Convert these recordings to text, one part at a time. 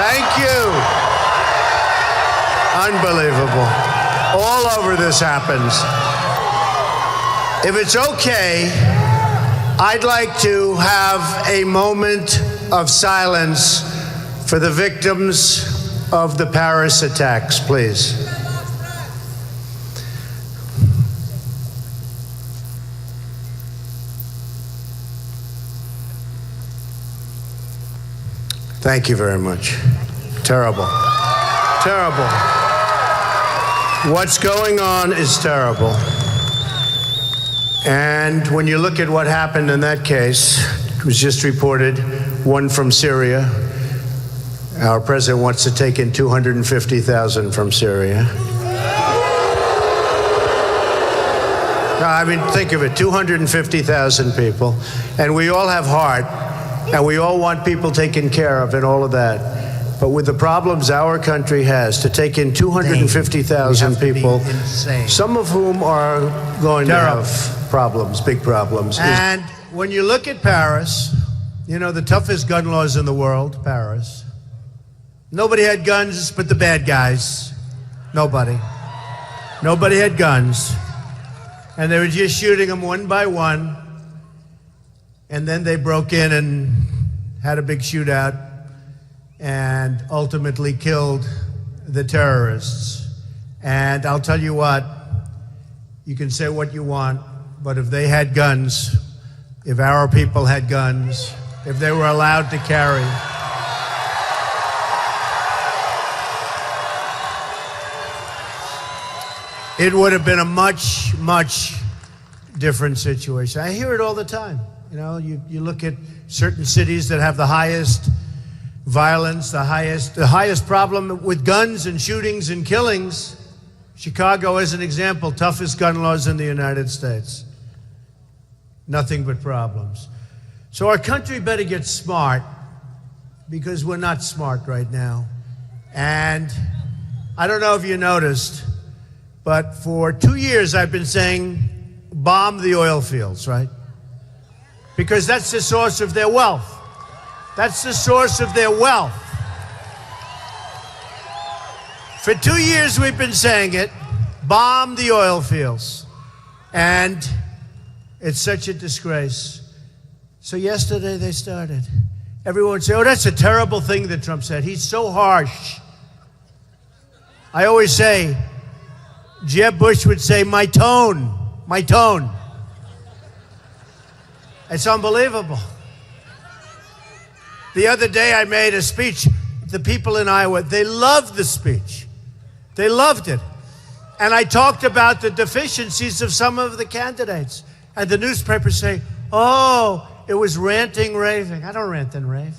Thank you. Unbelievable. All over this happens. If it's okay, I'd like to have a moment of silence for the victims of the Paris attacks, please. Thank you very much. Terrible. Terrible. What's going on is terrible. And when you look at what happened in that case, it was just reported, one from Syria. Our president wants to take in 250,000 from Syria. I mean, think of it, 250,000 people. And we all have heart, and we all want people taken care of and all of that. But with the problems our country has, to take in 250,000 people, some of whom are going to have problems, big problems. And when you look at Paris, you know, the toughest gun laws in the world, Paris. Nobody had guns but the bad guys. Nobody. Nobody had guns. And they were just shooting them one by one. And then they broke in and had a big shootout and ultimately killed the terrorists. And I'll tell you what, you can say what you want, but if they had guns, if our people had guns, if they were allowed to carry, it would have been a much, much different situation. I hear it all the time. You know, you look at certain cities that have the highest violence, the highest problem with guns and shootings and killings. Chicago, as an example, toughest gun laws in the United States. Nothing but problems. So our country better get smart, because we're not smart right now. And I don't know if you noticed, but for 2 years I've been saying, bomb the oil fields, right? Because that's the source of their wealth. That's the source of their wealth. For 2 years we've been saying it, bomb the oil fields. And it's such a disgrace. So yesterday they started. Everyone would say, oh, that's a terrible thing that Trump said. He's so harsh. I always say, Jeb Bush would say, my tone, my tone. It's unbelievable. The other day I made a speech. The people in Iowa, they loved the speech. They loved it. And I talked about the deficiencies of some of the candidates. And the newspapers say, oh, it was ranting, raving. I don't rant and rave.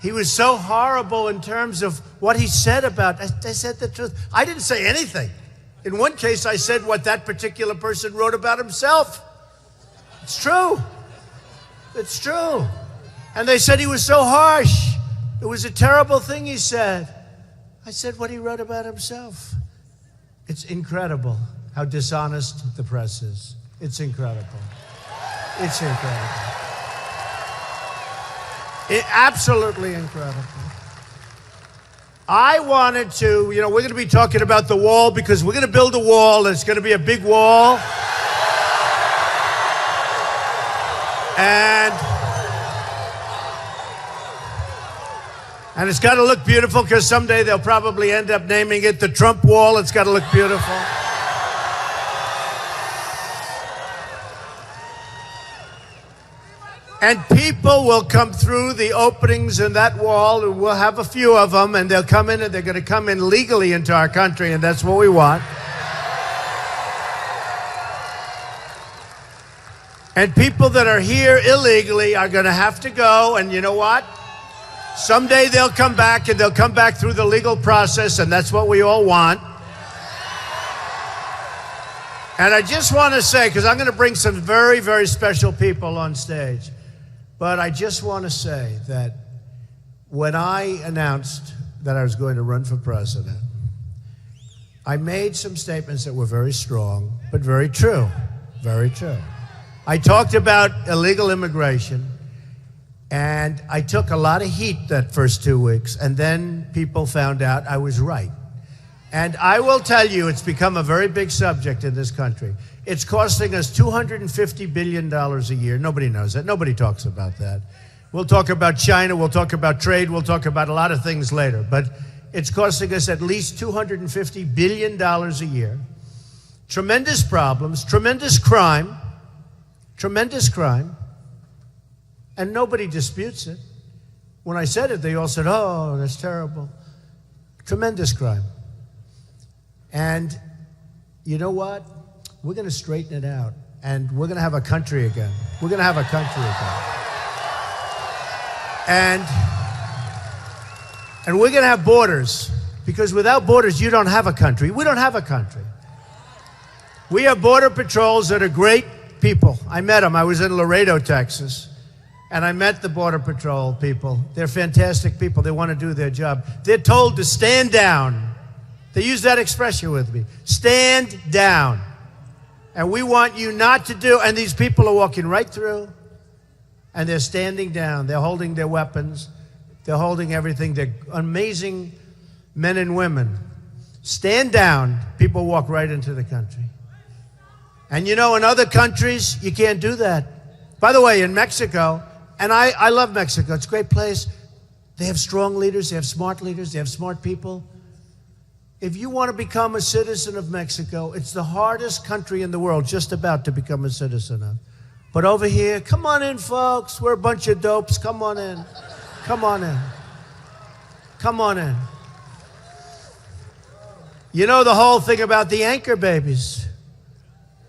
He was so horrible in terms of what he said about, I said the truth. I didn't say anything. In one case, I said what that particular person wrote about himself. It's true. It's true. And they said he was so harsh. It was a terrible thing he said. I said what he wrote about himself. It's incredible how dishonest the press is. It's incredible. It's incredible. Absolutely incredible. I wanted to, you know, we're going to be talking about the wall because we're going to build a wall. It's going to be a big wall. And it's got to look beautiful because someday they'll probably end up naming it the Trump Wall. It's got to look beautiful. And people will come through the openings in that wall, and we'll have a few of them, and they'll come in, and they're going to come in legally into our country, and that's what we want. And people that are here illegally are going to have to go, and you know what? Someday they'll come back, and they'll come back through the legal process, and that's what we all want. And I just want to say, because I'm going to bring some very, very special people on stage, but I just want to say that when I announced that I was going to run for president, I made some statements that were very strong, but very true, very true. I talked about illegal immigration. And I took a lot of heat that first 2 weeks, and then people found out I was right. And I will tell you, it's become a very big subject in this country. It's costing us $250 billion a year. Nobody knows that. Nobody talks about that. We'll talk about China. We'll talk about trade. We'll talk about a lot of things later. But it's costing us at least $250 billion a year. Tremendous problems, tremendous crime, and nobody disputes it. When I said it, they all said, oh, that's terrible. Tremendous crime. And you know what? We're going to straighten it out, and we're going to have a country again. We're going to have a country again. And we're going to have borders, because without borders, you don't have a country. We don't have a country. We have border patrols that are great people. I met them. I was in Laredo, Texas, and I met the border patrol people. They're fantastic people. They want to do their job. They're told to stand down. They use that expression with me. Stand down. And we want you not to do, and these people are walking right through, and they're standing down. They're holding their weapons. They're holding everything. They're amazing men and women. Stand down. People walk right into the country. And you know, in other countries, you can't do that. By the way, in Mexico, and I love Mexico. It's a great place. They have strong leaders. They have smart leaders. They have smart people. If you want to become a citizen of Mexico, it's the hardest country in the world just about to become a citizen of. But over here, come on in, folks. We're a bunch of dopes. Come on in. Come on in. Come on in. You know the whole thing about the anchor babies.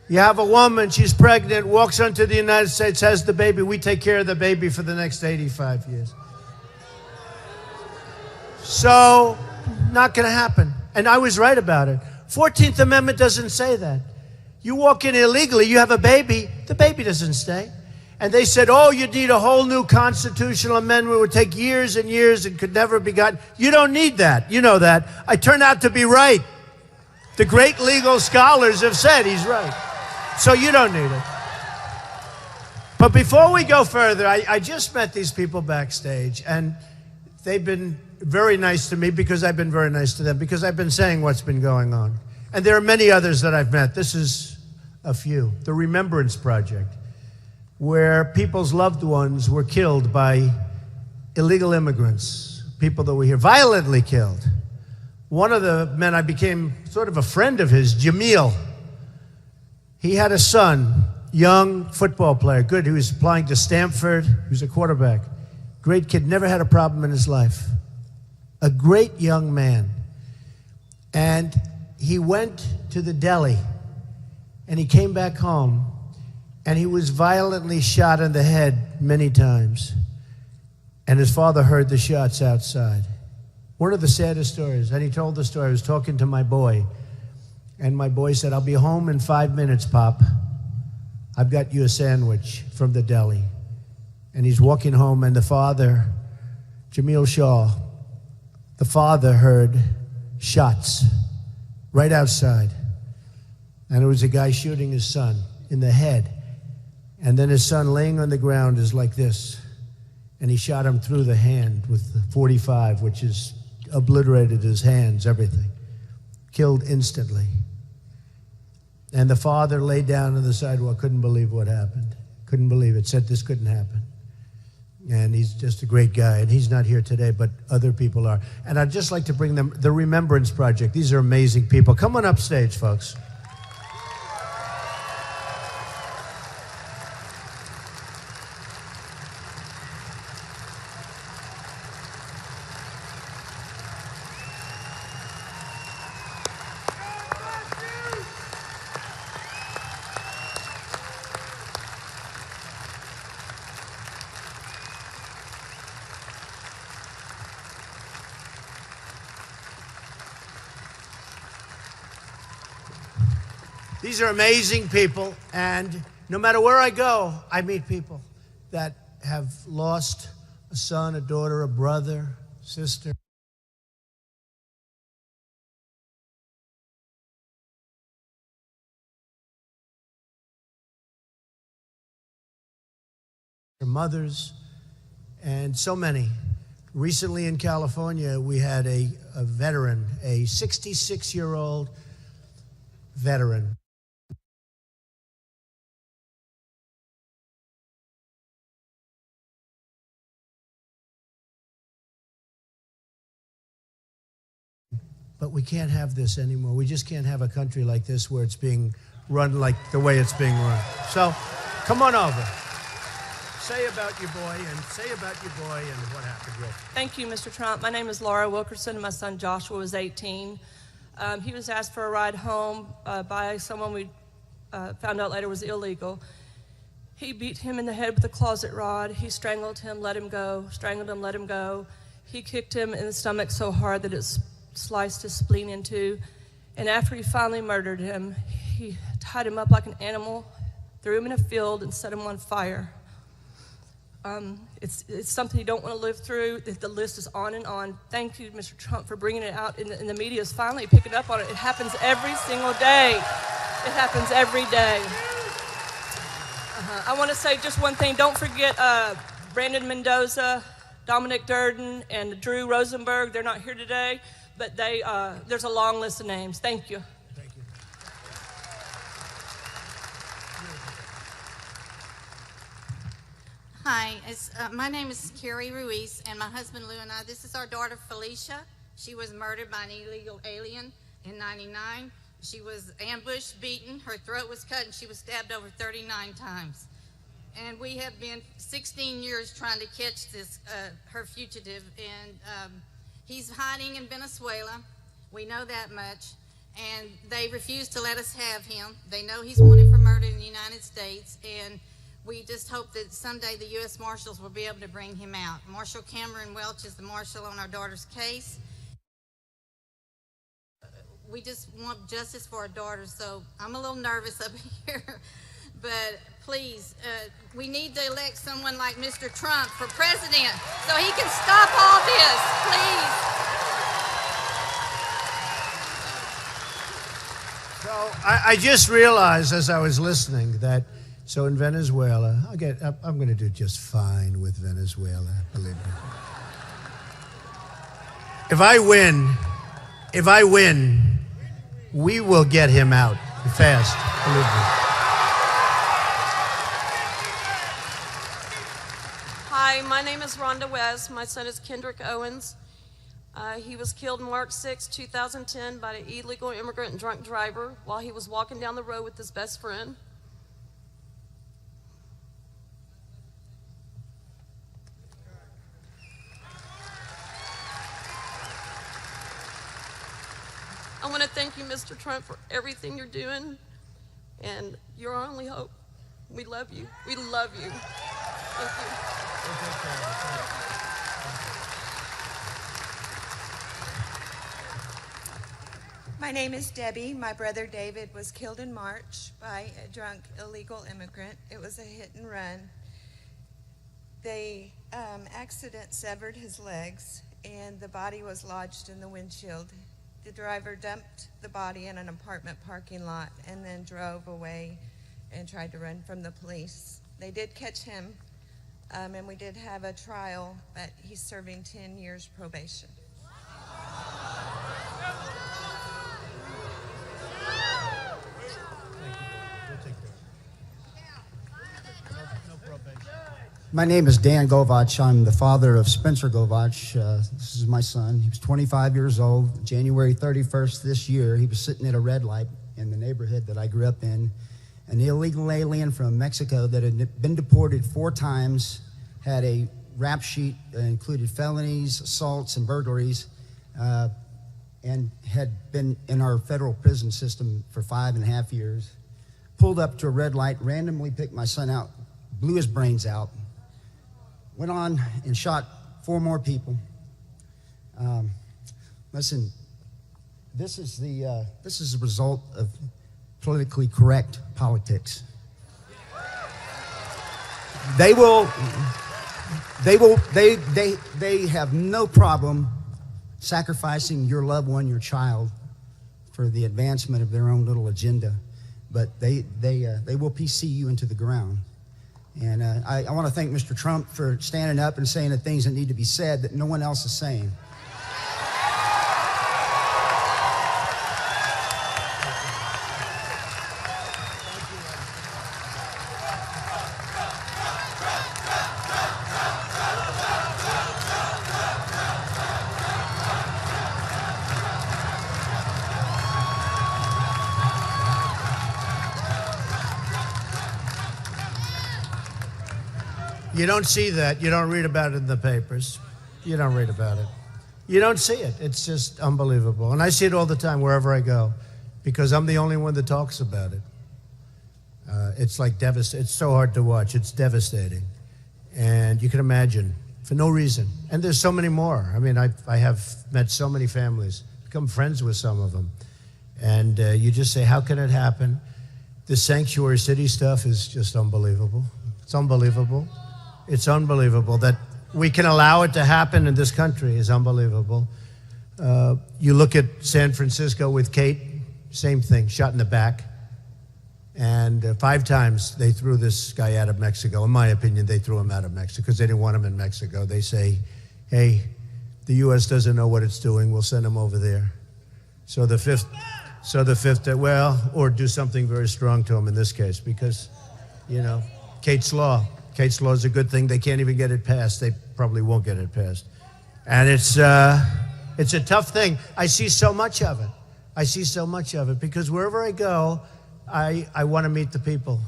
You have a woman, she's pregnant, walks onto the United States, has the baby. We take care of the baby for the next 85 years. So, not going to happen. And I was right about it. 14th Amendment doesn't say that. You walk in illegally, you have a baby, the baby doesn't stay. And they said, oh, you need a whole new constitutional amendment. It would take years and years and could never be gotten. You don't need that. You know that. I turned out to be right. The great legal scholars have said he's right. So you don't need it. But before we go further, I just met these people backstage, and they've been very nice to me because I've been very nice to them, because I've been saying what's been going on. And there are many others that I've met. This is a few. The Remembrance Project, where people's loved ones were killed by illegal immigrants, people that were here, violently killed. One of the men, I became sort of a friend of his, Jamil. He had a son, young football player, good. He was applying to Stanford. He was a quarterback. Great kid, never had a problem in his life. A great young man. And he went to the deli, and he came back home, and he was violently shot in the head many times. And his father heard the shots outside. One of the saddest stories. And he told the story. I was talking to my boy, and my boy said, I'll be home in 5 minutes, Pop. I've got you a sandwich from the deli. And he's walking home, and the father, Jamil Shaw, the father heard shots right outside. And it was a guy shooting his son in the head. And then his son laying on the ground is like this. And he shot him through the hand with the .45, which is obliterated his hands, everything. Killed instantly. And the father lay down on the sidewalk, couldn't believe what happened. Couldn't believe it, said this couldn't happen. And he's just a great guy, and he's not here today, but other people are. And I'd just like to bring them, the Remembrance Project. These are amazing people. Come on up stage, folks. These are amazing people, and no matter where I go, I meet people that have lost a son, a daughter, a brother, sister. Their mothers, and so many. Recently in California, we had a veteran, a 66-year-old veteran. But we can't have this anymore. We just can't have a country like this where it's being run like the way it's being run. So come on over. Say about your boy and what happened. Real. Thank you, Mr. Trump. My name is Laura Wilkerson, and my son Joshua was 18. He was asked for a ride home by someone we found out later was illegal. He beat him in the head with a closet rod. He strangled him, let him go, strangled him, let him go. He kicked him in the stomach so hard that it sliced his spleen in two. And after he finally murdered him, he tied him up like an animal, threw him in a field, and set him on fire. It's something you don't want to live through. The list is on and on. Thank you, Mr. Trump, for bringing it out, and the media is finally picking up on it. It happens every single day. It happens every day. I want to say just one thing. Don't forget Brandon Mendoza, Dominic Durden, and Drew Rosenberg. They're not here today, but there's a long list of names. Thank you. Thank you. Hi, my name is Carrie Ruiz, and my husband Lou and I, this is our daughter Felicia. She was murdered by an illegal alien in '99. She was ambushed, beaten, her throat was cut, and she was stabbed over 39 times. And we have been 16 years trying to catch this, her fugitive, and he's hiding in Venezuela. We know that much. And they refuse to let us have him. They know he's wanted for murder in the United States, and we just hope that someday the U.S. Marshals will be able to bring him out. Marshal Cameron Welch is the marshal on our daughter's case. We just want justice for our daughter, so I'm a little nervous up here. But please, we need to elect someone like Mr. Trump for president so he can stop all this, please. So I just realized as I was listening that, so in Venezuela, I'm going to do just fine with Venezuela, believe me. If I win, we will get him out fast, believe me. Hi, my name is Rhonda West. My son is Kendrick Owens. He was killed March 6, 2010 by an illegal immigrant and drunk driver while he was walking down the road with his best friend. I want to thank you, Mr. Trump, for everything you're doing, and you're our only hope. We love you. We love you. Thank you. My name is Debbie. My brother David was killed in March by a drunk illegal immigrant. It was a hit and run. The accident severed his legs, and the body was lodged in the windshield. The driver dumped the body in an apartment parking lot and then drove away and tried to run from the police. They did catch him, and we did have a trial, but he's serving 10 years probation. My name is Dan Govach. I'm the father of Spencer Govach. This is my son. He was 25 years old. January 31st this year, he was sitting at a red light in the neighborhood that I grew up in. An illegal alien from Mexico that had been deported 4 times, had a rap sheet that included felonies, assaults, and burglaries, and had been in our federal prison system for 5.5 years. Pulled up to a red light, randomly picked my son out, blew his brains out, went on and shot 4 more people. Listen, this is the result of politically correct politics. They have no problem sacrificing your loved one, your child, for the advancement of their own little agenda, but they will PC you into the ground. And I want to thank Mr. Trump for standing up and saying the things that need to be said that no one else is saying. You don't see that. You don't read about it in the papers. You don't read about it. You don't see it. It's just unbelievable. And I see it all the time wherever I go because I'm the only one that talks about it. It's like devastating. It's so hard to watch. It's devastating. And you can imagine, for no reason. And there's so many more. I mean, I have met so many families, become friends with some of them. And you just say, how can it happen? This sanctuary city stuff is just unbelievable. It's unbelievable. It's unbelievable that we can allow it to happen in this country. Is unbelievable. You look at San Francisco with Kate, same thing, shot in the back. And 5 times they threw this guy out of Mexico. In my opinion, they threw him out of Mexico because they didn't want him in Mexico. They say, hey, the U.S. doesn't know what it's doing. We'll send him over there. So the fifth, well, or do something very strong to him in this case because, you know, Kate's Law. Kate's Law is a good thing. They can't even get it passed. They probably won't get it passed. And it's a tough thing. I see so much of it. I see so much of it because wherever I go, I want to meet the people.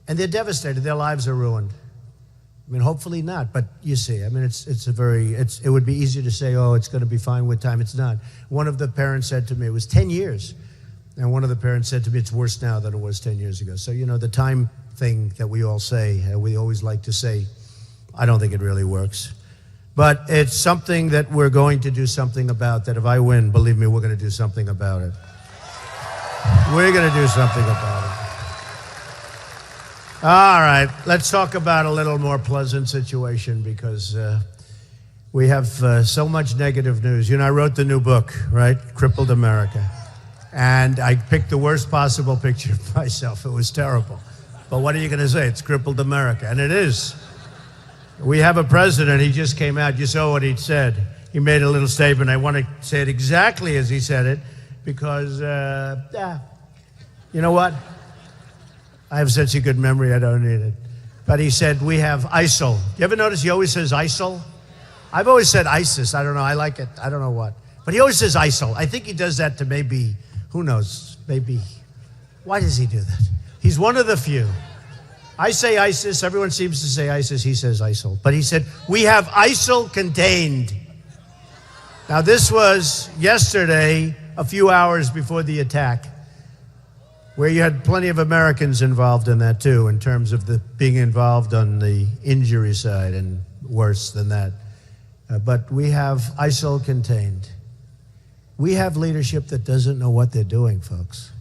And they're devastated. Their lives are ruined. I mean, hopefully not, but you see, I mean, it would be easy to say, oh, it's going to be fine with time. It's not. One of the parents said to me, it was 10 years. And one of the parents said to me, it's worse now than it was 10 years ago. So, you know, the time thing that we all say, we always like to say, I don't think it really works. But it's something that we're going to do something about, that if I win, believe me, we're going to do something about it. We're going to do something about it. All right, let's talk about a little more pleasant situation because we have so much negative news. You know, I wrote the new book, right? Crippled America. And I picked the worst possible picture of myself. It was terrible. But what are you going to say? It's crippled America. And it is. We have a president. He just came out. You saw what he said. He made a little statement. I want to say it exactly as he said it because, you know what? I have such a good memory, I don't need it. But he said, we have ISIL. You ever notice he always says ISIL? I've always said ISIS. I don't know. I like it. I don't know what. But he always says ISIL. I think he does that to maybe, who knows, maybe. Why does he do that? He's one of the few. I say ISIS. Everyone seems to say ISIS. He says ISIL. But he said, we have ISIL contained. Now, this was yesterday, a few hours before the attack, where you had plenty of Americans involved in that, too, in terms of being involved on the injury side and worse than that. But we have ISIL contained. We have leadership that doesn't know what they're doing, folks.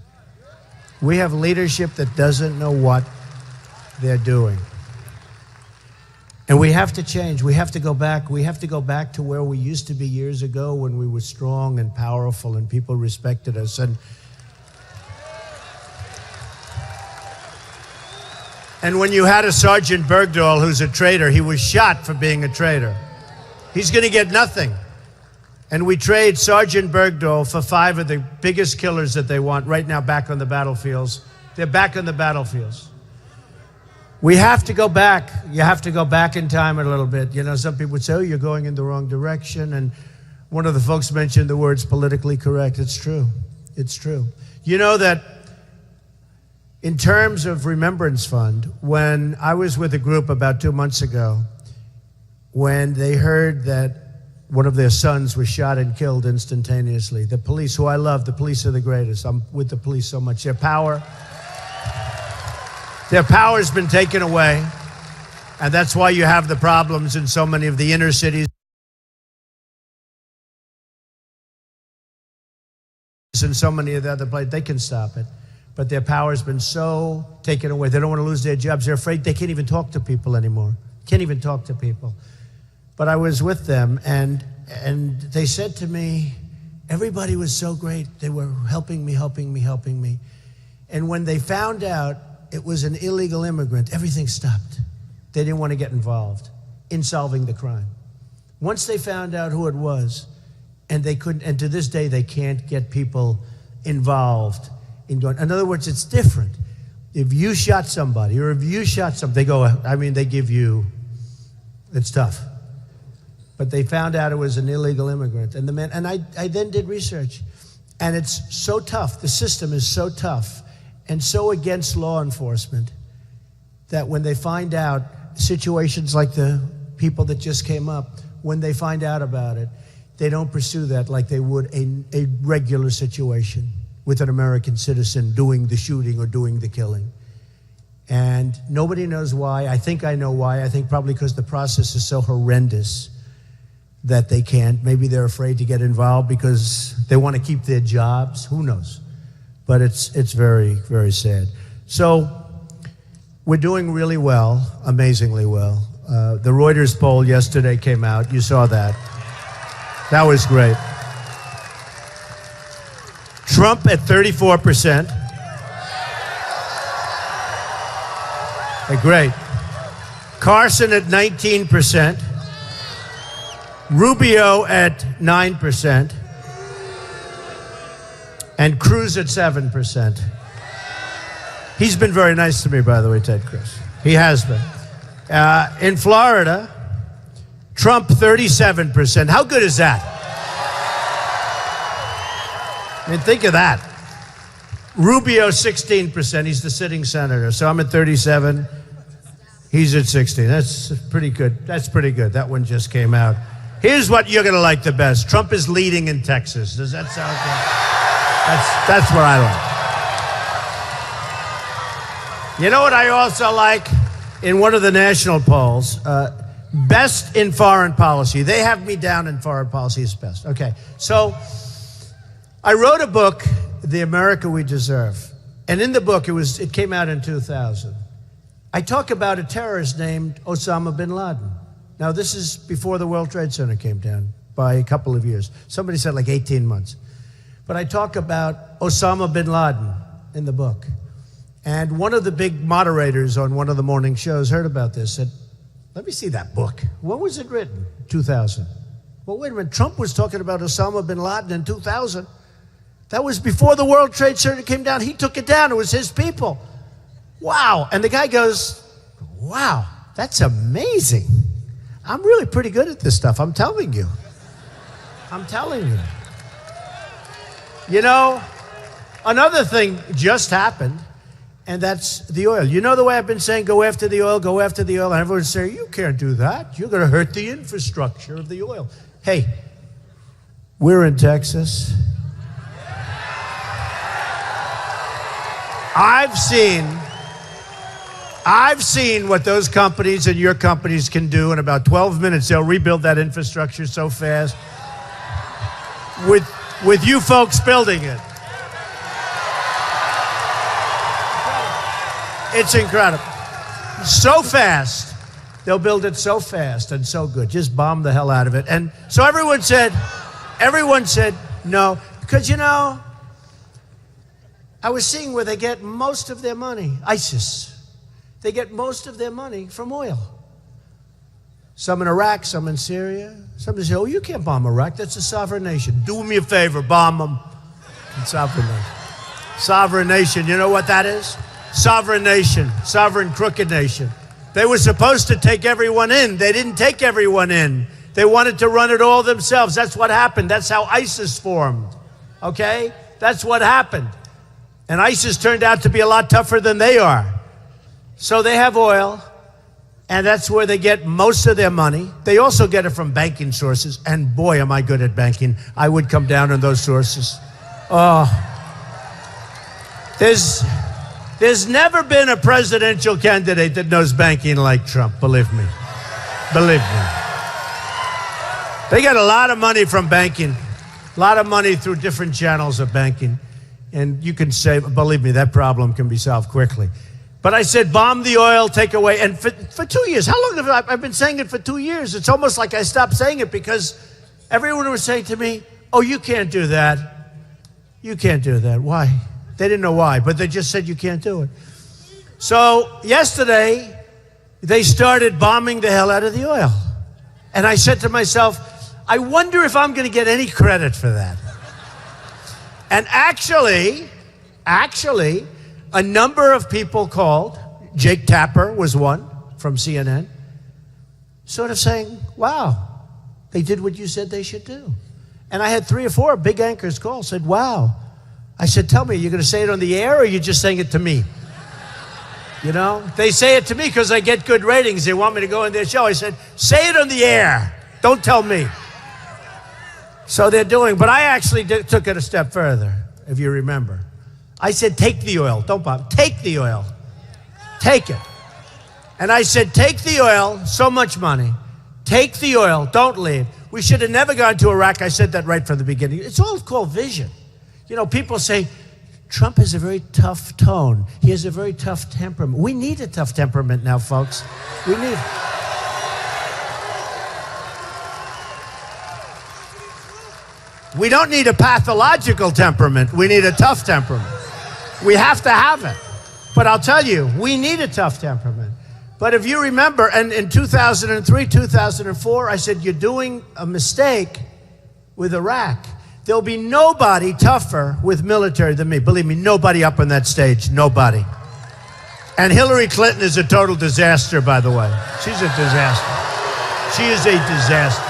We have leadership that doesn't know what they're doing. And we have to change. We have to go back. We have to go back to where we used to be years ago when we were strong and powerful and people respected us. And when you had a Sergeant Bergdahl who's a traitor, he was shot for being a traitor. He's going to get nothing. And we trade Sergeant Bergdahl for 5 of the biggest killers that they want right now back on the battlefields. They're back on the battlefields. We have to go back. You have to go back in time a little bit. You know, some people would say, oh, you're going in the wrong direction. And one of the folks mentioned the words politically correct. It's true. It's true. You know that in terms of Remembrance Fund, when I was with a group about 2 months ago, when they heard that one of their sons was shot and killed instantaneously, the police, who I love, the police are the greatest. I'm with the police so much. Their power's been taken away, and that's why you have the problems in so many of the inner cities and so many of the other places. They can stop it. But their power's been so taken away. They don't want to lose their jobs. They're afraid they can't even talk to people anymore. Can't even talk to people. But I was with them, and they said to me, everybody was so great. They were helping me. And when they found out it was an illegal immigrant, everything stopped. They didn't want to get involved in solving the crime. Once they found out who it was, and they couldn't, and to this day, they can't get people involved in going. In other words, it's different. If you shot somebody, or if you shot something, they go, I mean, they give you, it's tough. But they found out it was an illegal immigrant. And the man, and I then did research. And it's so tough. The system is so tough and so against law enforcement that when they find out situations like the people that just came up, when they find out about it, they don't pursue that like they would a regular situation with an American citizen doing the shooting or doing the killing. And nobody knows why. I think I know why. I think probably because the process is so horrendous that they can't. Maybe they're afraid to get involved because they want to keep their jobs. Who knows? But it's very, very sad. So we're doing really well, amazingly well. The Reuters poll yesterday came out. You saw that. That was great. Trump at 34%. Great. Carson at 19%. Rubio at 9%. And Cruz at 7%. He's been very nice to me, by the way, Ted Cruz. He has been. In Florida, Trump 37%. How good is that? I mean, think of that. Rubio 16%. He's the sitting senator. So I'm at 37. He's at 16. That's pretty good. That's pretty good. That one just came out. Here's what you're going to like the best. Trump is leading in Texas. Does that sound good? That's what I like. You know what I also like? In one of the national polls, best in foreign policy. They have me down in foreign policy as best. Okay, so I wrote a book, The America We Deserve. And in the book, it came out in 2000. I talk about a terrorist named Osama bin Laden. Now, this is before the World Trade Center came down by a couple of years. Somebody said like 18 months. But I talk about Osama bin Laden in the book. And one of the big moderators on one of the morning shows heard about this, said, let me see that book. When was it written? 2000. Well, wait a minute. Trump was talking about Osama bin Laden in 2000. That was before the World Trade Center came down. He took it down. It was his people. Wow. And the guy goes, wow, that's amazing. I'm really pretty good at this stuff. I'm telling you. I'm telling you. You know, another thing just happened, and that's the oil. You know the way I've been saying, go after the oil, go after the oil. And everyone's saying, you can't do that. You're going to hurt the infrastructure of the oil. Hey, we're in Texas. I've seen what those companies and your companies can do in about 12 minutes. They'll rebuild that infrastructure so fast with you folks building it. It's incredible. So fast. They'll build it so fast and so good. Just bomb the hell out of it. And so everyone said no. Because, you know, I was seeing where they get most of their money. ISIS. They get most of their money from oil. Some in Iraq, some in Syria. Somebody say, oh, you can't bomb Iraq. That's a sovereign nation. Do me a favor, bomb them. Sovereign nation. Sovereign nation, you know what that is? Sovereign nation, sovereign crooked nation. They were supposed to take everyone in. They didn't take everyone in. They wanted to run it all themselves. That's what happened. That's how ISIS formed. Okay? That's what happened. And ISIS turned out to be a lot tougher than they are. So they have oil, and that's where they get most of their money. They also get it from banking sources, and boy, am I good at banking. I would come down on those sources. Oh, there's never been a presidential candidate that knows banking like Trump, believe me. Believe me. They get a lot of money from banking, a lot of money through different channels of banking. And you can say, believe me, that problem can be solved quickly. But I said, bomb the oil, take away. And for 2 years, how long have I've been saying it for 2 years? It's almost like I stopped saying it because everyone was saying to me, oh, you can't do that. You can't do that. Why? They didn't know why, but they just said you can't do it. So yesterday, they started bombing the hell out of the oil. And I said to myself, I wonder if I'm going to get any credit for that. And actually, a number of people called. Jake Tapper was one from CNN, sort of saying, wow, they did what you said they should do. And I had 3 or 4 big anchors call, said, wow. I said, tell me, are you going to say it on the air or are you just saying it to me? You know, they say it to me because I get good ratings. They want me to go in their show. I said, say it on the air. Don't tell me. So they're doing, but I actually took it a step further, if you remember. I said, take the oil. Don't bomb. Take the oil. Take it. And I said, take the oil, so much money. Take the oil, don't leave. We should have never gone to Iraq. I said that right from the beginning. It's all called vision. You know, people say, Trump has a very tough tone. He has a very tough temperament. We need a tough temperament now, folks. We need it. We don't need a pathological temperament. We need a tough temperament. We have to have it. But I'll tell you, we need a tough temperament. But if you remember, and in 2003, 2004, I said, you're doing a mistake with Iraq. There'll be nobody tougher with military than me. Believe me, nobody up on that stage, nobody. And Hillary Clinton is a total disaster, by the way. She's a disaster. She is a disaster.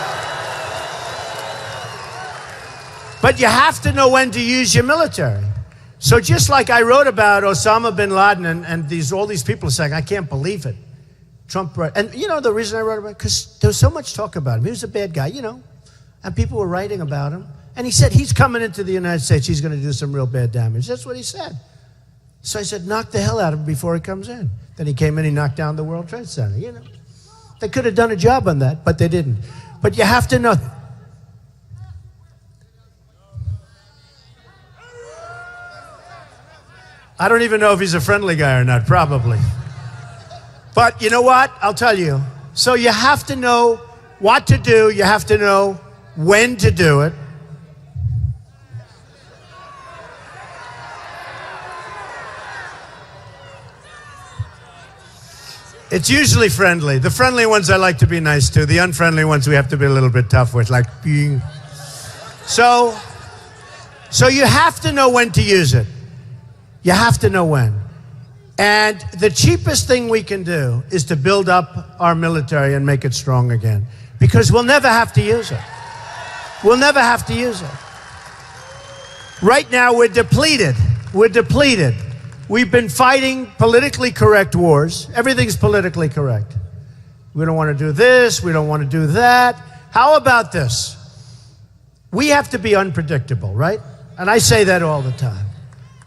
But you have to know when to use your military. So just like I wrote about Osama bin Laden and all these people are saying, I can't believe it. Trump, and you know the reason I wrote about it? Because there was so much talk about him. He was a bad guy, you know. And people were writing about him. And he said, he's coming into the United States. He's going to do some real bad damage. That's what he said. So I said, knock the hell out of him before he comes in. Then he came in, he knocked down the World Trade Center, you know. They could have done a job on that, but they didn't. But you have to know. I don't even know if he's a friendly guy or not, probably. But you know what? I'll tell you. So you have to know what to do. You have to know when to do it. It's usually friendly. The friendly ones I like to be nice to. The unfriendly ones we have to be a little bit tough with, like being. So you have to know when to use it. You have to know when. And the cheapest thing we can do is to build up our military and make it strong again. Because we'll never have to use it. We'll never have to use it. Right now, we're depleted. We're depleted. We've been fighting politically correct wars. Everything's politically correct. We don't want to do this. We don't want to do that. How about this? We have to be unpredictable, right? And I say that all the time.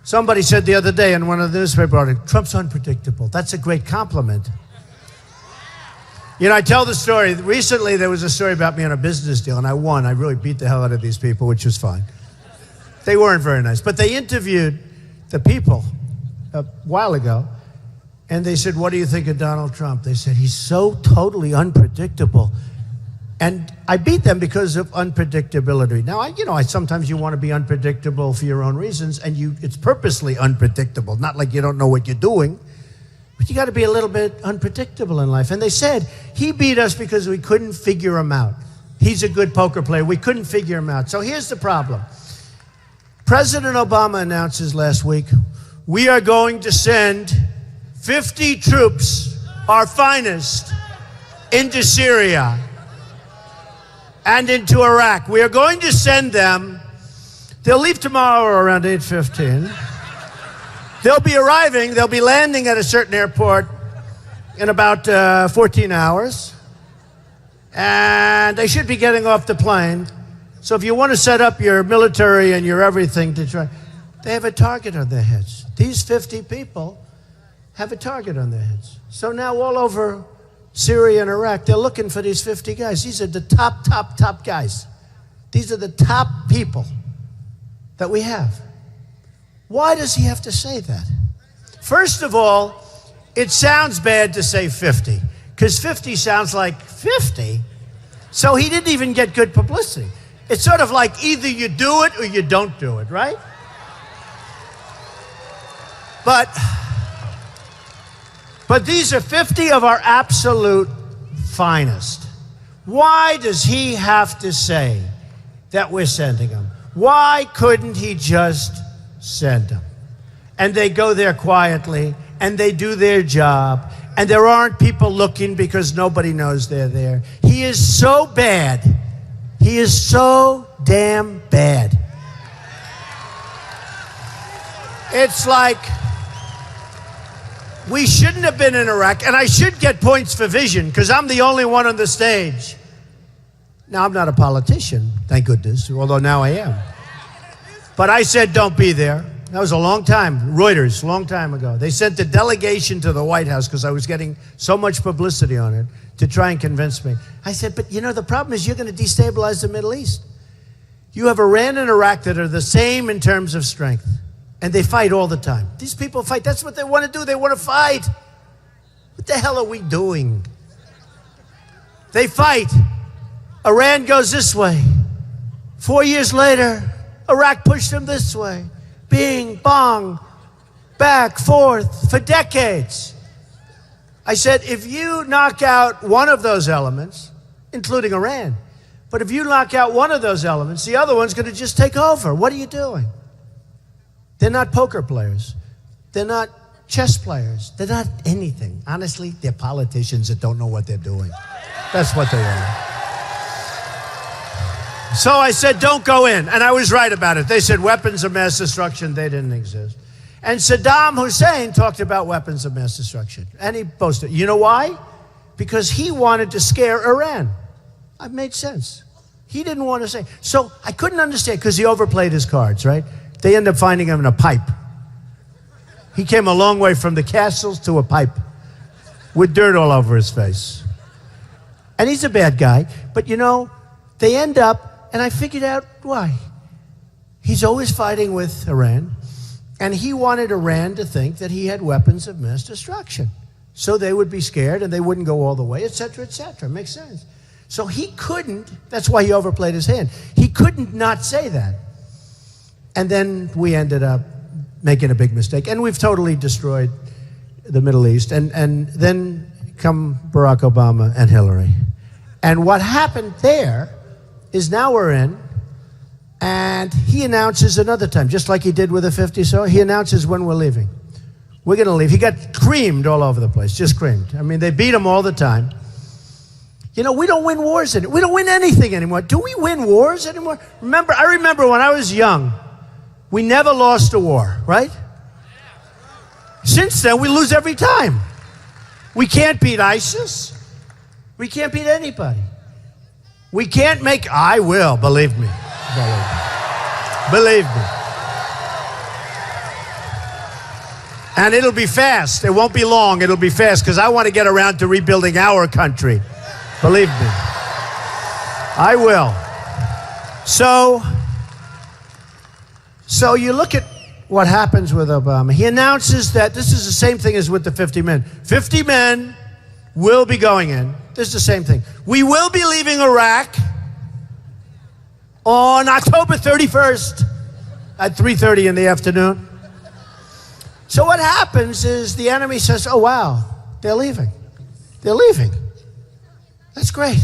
Somebody said the other day in one of the newspaper articles, Trump's unpredictable. That's a great compliment. You know, I tell the story. Recently, there was a story about me on a business deal, and I won. I really beat the hell out of these people, which was fine. They weren't very nice. But they interviewed the people a while ago, and they said, what do you think of Donald Trump? They said, he's so totally unpredictable. And I beat them because of unpredictability. Now, sometimes you want to be unpredictable for your own reasons, and it's purposely unpredictable. Not like you don't know what you're doing, but you got to be a little bit unpredictable in life. And they said, he beat us because we couldn't figure him out. He's a good poker player. We couldn't figure him out. So here's the problem. President Obama announces last week, we are going to send 50 troops, our finest, into Syria and into Iraq. We are going to send them. They'll leave tomorrow around 8:15. They'll be arriving, they'll be landing at a certain airport in about 14 hours. And they should be getting off the plane. So if you want to set up your military and your everything to try, they have a target on their heads. These 50 people have a target on their heads. So now all over Syria and Iraq, they're looking for these 50 guys. These are the top guys. These are the top people that we have. Why does he have to say that? First of all, it sounds bad to say 50, because 50 sounds like 50. So he didn't even get good publicity. It's sort of like either you do it or you don't do it, right? But these are 50 of our absolute finest. Why does he have to say that we're sending them? Why couldn't he just send them? And they go there quietly, and they do their job, and there aren't people looking because nobody knows they're there. He is so bad. He is so damn bad. It's like we shouldn't have been in Iraq, and I should get points for vision because I'm the only one on the stage. Now, I'm not a politician, thank goodness, although now I am. But I said, don't be there. That was a long time. Reuters, a long time ago. They sent a delegation to the White House because I was getting so much publicity on it to try and convince me. I said, but you know, the problem is you're going to destabilize the Middle East. You have Iran and Iraq that are the same in terms of strength, and they fight all the time. These people fight. That's what they want to do. They want to fight. What the hell are we doing? They fight. Iran goes this way. 4 years later, Iraq pushed them this way. Bing, bong, back, forth, for decades. I said, if you knock out one of those elements, including Iran, but if you knock out one of those elements, the other one's going to just take over. What are you doing? They're not poker players. They're not chess players. They're not anything. Honestly, they're politicians that don't know what they're doing. That's what they are. So I said, don't go in. And I was right about it. They said weapons of mass destruction, they didn't exist. And Saddam Hussein talked about weapons of mass destruction. And he boasted. You know why? Because he wanted to scare Iran. It made sense. He didn't want to say. So I couldn't understand because he overplayed his cards, right? They end up finding him in a pipe. He came a long way from the castles to a pipe with dirt all over his face. And he's a bad guy. But you know, they end up, and I figured out why. He's always fighting with Iran, and he wanted Iran to think that he had weapons of mass destruction. So they would be scared, and they wouldn't go all the way, et cetera, et cetera. Makes sense. So he couldn't, that's why he overplayed his hand. He couldn't not say that. And then we ended up making a big mistake, and we've totally destroyed the Middle East. And then come Barack Obama and Hillary. And what happened there is now we're in, and he announces another time, just like he did with the 50 so, he announces when we're leaving. We're going to leave. He got creamed all over the place, just creamed. I mean, they beat him all the time. You know, we don't win wars anymore. We don't win anything anymore. Do we win wars anymore? I remember when I was young, we never lost a war, right? Since then, we lose every time. We can't beat ISIS. We can't beat anybody. We can't make, I will, believe me. Believe me. And it'll be fast. It won't be long. It'll be fast because I want to get around to rebuilding our country. Believe me. I will. So you look at what happens with Obama. He announces that this is the same thing as with the 50 men. 50 men will be going in. This is the same thing. We will be leaving Iraq on October 31st at 3:30 in the afternoon. So what happens is the enemy says, oh, wow, they're leaving. They're leaving. That's great.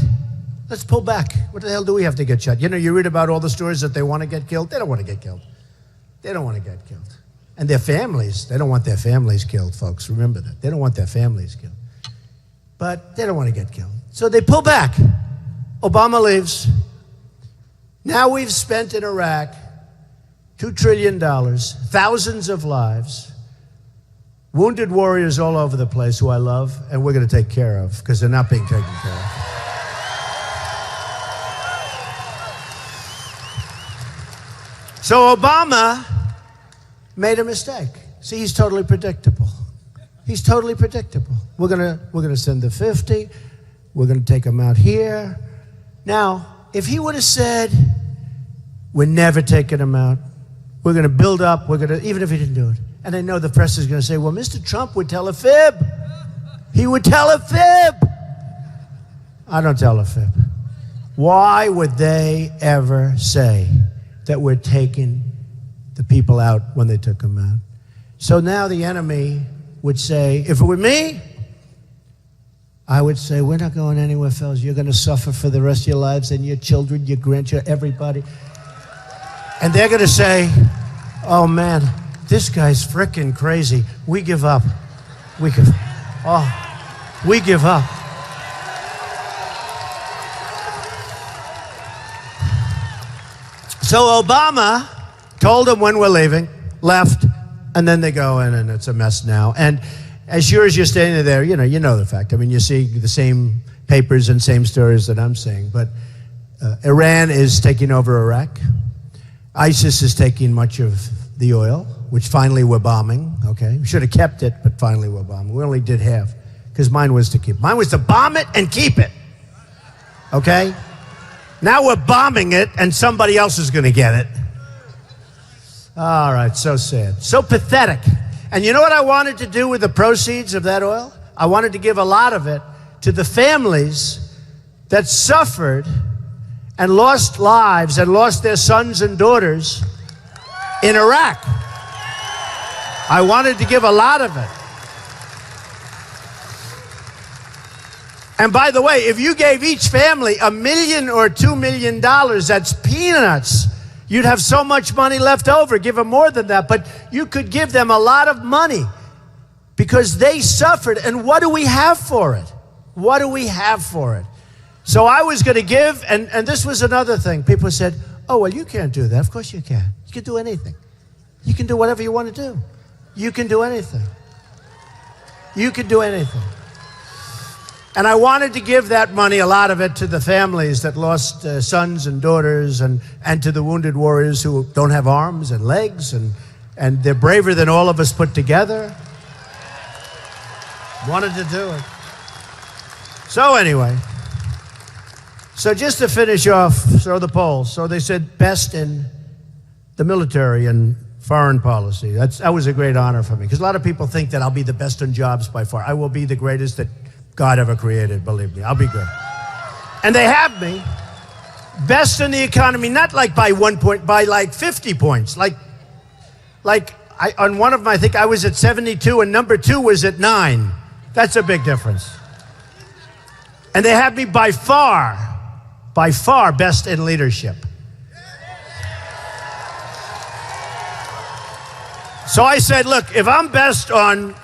Let's pull back. What the hell do we have to get shot? You know, you read about all the stories that they want to get killed. They don't want to get killed. They don't want to get killed. And their families, they don't want their families killed, folks. Remember that. They don't want their families killed. But they don't want to get killed. So they pull back. Obama leaves. Now we've spent in Iraq $2 trillion, thousands of lives, wounded warriors all over the place who I love, and we're going to take care of because they're not being taken care of. So Obama made a mistake. See, he's totally predictable. He's totally predictable. We're gonna send the 50. We're gonna take them out here. Now, if he would have said, we're never taking them out, we're gonna build up, even if he didn't do it. And I know the press is gonna say, well, Mr. Trump would tell a fib. He would tell a fib. I don't tell a fib. Why would they ever say that we're taking the people out when they took them out? So now the enemy would say, if it were me, I would say, we're not going anywhere, fellas. You're going to suffer for the rest of your lives, and your children, your grandchildren, everybody. And they're going to say, oh, man, this guy's frickin' crazy. We give up. We give up. So Obama told them when we're leaving, left, and then they go in, and it's a mess now. And as sure as you're standing there, you know the fact. I mean, you see the same papers and same stories that I'm seeing. But Iran is taking over Iraq. ISIS is taking much of the oil, which finally we're bombing, okay? We should have kept it, but finally we're bombing. We only did half, because mine was to keep. Mine was to bomb it and keep it, okay? Now we're bombing it, and somebody else is going to get it. All right, so sad. So pathetic. And you know what I wanted to do with the proceeds of that oil? I wanted to give a lot of it to the families that suffered and lost lives and lost their sons and daughters in Iraq. I wanted to give a lot of it. And by the way, if you gave each family $1 million or $2 million, that's peanuts. You'd have so much money left over. Give them more than that. But you could give them a lot of money because they suffered. And what do we have for it? What do we have for it? So I was going to give, and this was another thing. People said, oh, well, you can't do that. Of course you can. You can do anything. You can do whatever you want to do. You can do anything. You can do anything. And I wanted to give that money, a lot of it, to the families that lost sons and daughters, and to the wounded warriors who don't have arms and legs, and they're braver than all of us put together. Wanted to do it. So anyway, so just to finish off, so the polls. So they said best in the military and foreign policy. That was a great honor for me, because a lot of people think that I'll be the best in jobs by far. I will be the greatest that God ever created, believe me. I'll be good. And they have me best in the economy, not like by 1 point, by like 50 points. On one of them, I think I was at 72, and number 2 was at 9. That's a big difference. And they have me by far best in leadership. So I said, look, if I'm best on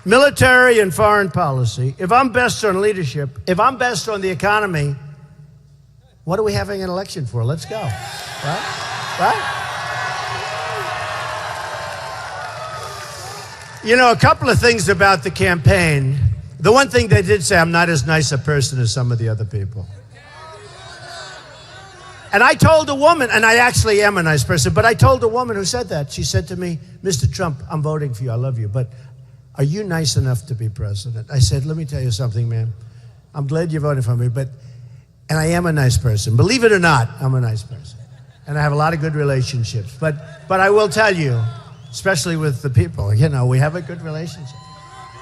military and foreign policy, if I'm best on leadership, if I'm best on the economy, what are we having an election for? Let's go. Right? You know, a couple of things about the campaign. The one thing they did say, I'm not as nice a person as some of the other people. And I told a woman, and I actually am a nice person, but I told a woman who said that. She said to me, Mr. Trump, I'm voting for you. I love you, but are you nice enough to be president? I said, let me tell you something, ma'am. I'm glad you voted for me, and I am a nice person. Believe it or not, I'm a nice person. And I have a lot of good relationships. But I will tell you, especially with the people, you know, we have a good relationship.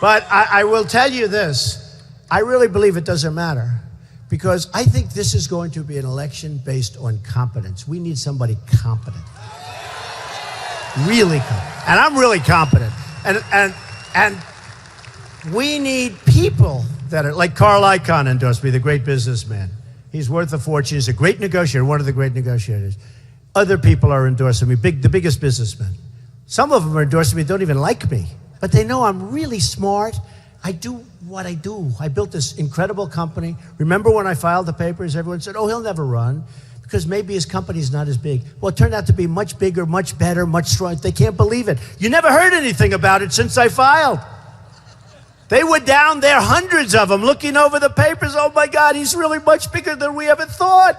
But I will tell you this, I really believe it doesn't matter, because I think this is going to be an election based on competence. We need somebody competent. Really competent. And I'm really competent. And we need people that are, like Carl Icahn endorsed me, the great businessman. He's worth a fortune. He's a great negotiator, one of the great negotiators. Other people are endorsing me, the biggest businessmen. Some of them are endorsing me, don't even like me, but they know I'm really smart. I do what I do. I built this incredible company. Remember when I filed the papers, everyone said, oh, he'll never run, because maybe his company's not as big. Well, it turned out to be much bigger, much better, much stronger. They can't believe it. You never heard anything about it since I filed. They were down there, hundreds of them, looking over the papers. Oh, my God, he's really much bigger than we ever thought.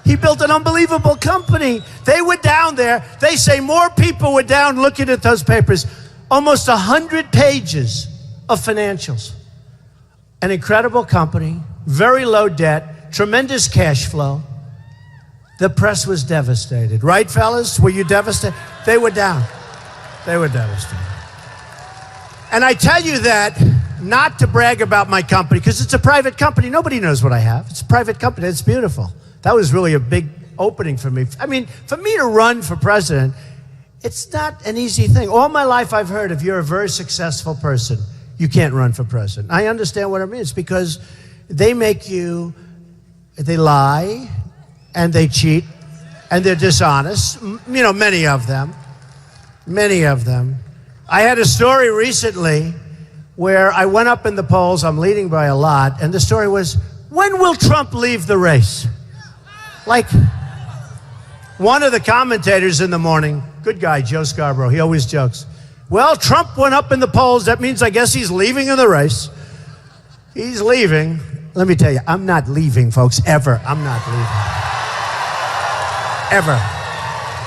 He built an unbelievable company. They were down there. They say more people were down looking at those papers. Almost 100 pages of financials. An incredible company, very low debt, tremendous cash flow. The press was devastated. Right, fellas? Were you devastated? They were down. They were devastated. And I tell you that not to brag about my company, because it's a private company. Nobody knows what I have. It's a private company. It's beautiful. That was really a big opening for me. I mean, for me to run for president, it's not an easy thing. All my life I've heard, if you're a very successful person, you can't run for president. I understand what it means, because They make you, they lie, and they cheat, and they're dishonest. You know, many of them. Many of them. I had a story recently where I went up in the polls, I'm leading by a lot, and the story was, when will Trump leave the race? Like, one of the commentators in the morning, good guy, Joe Scarborough, he always jokes, well, Trump went up in the polls, that means I guess he's leaving in the race. He's leaving. Let me tell you, I'm not leaving, folks, ever. I'm not leaving. Ever.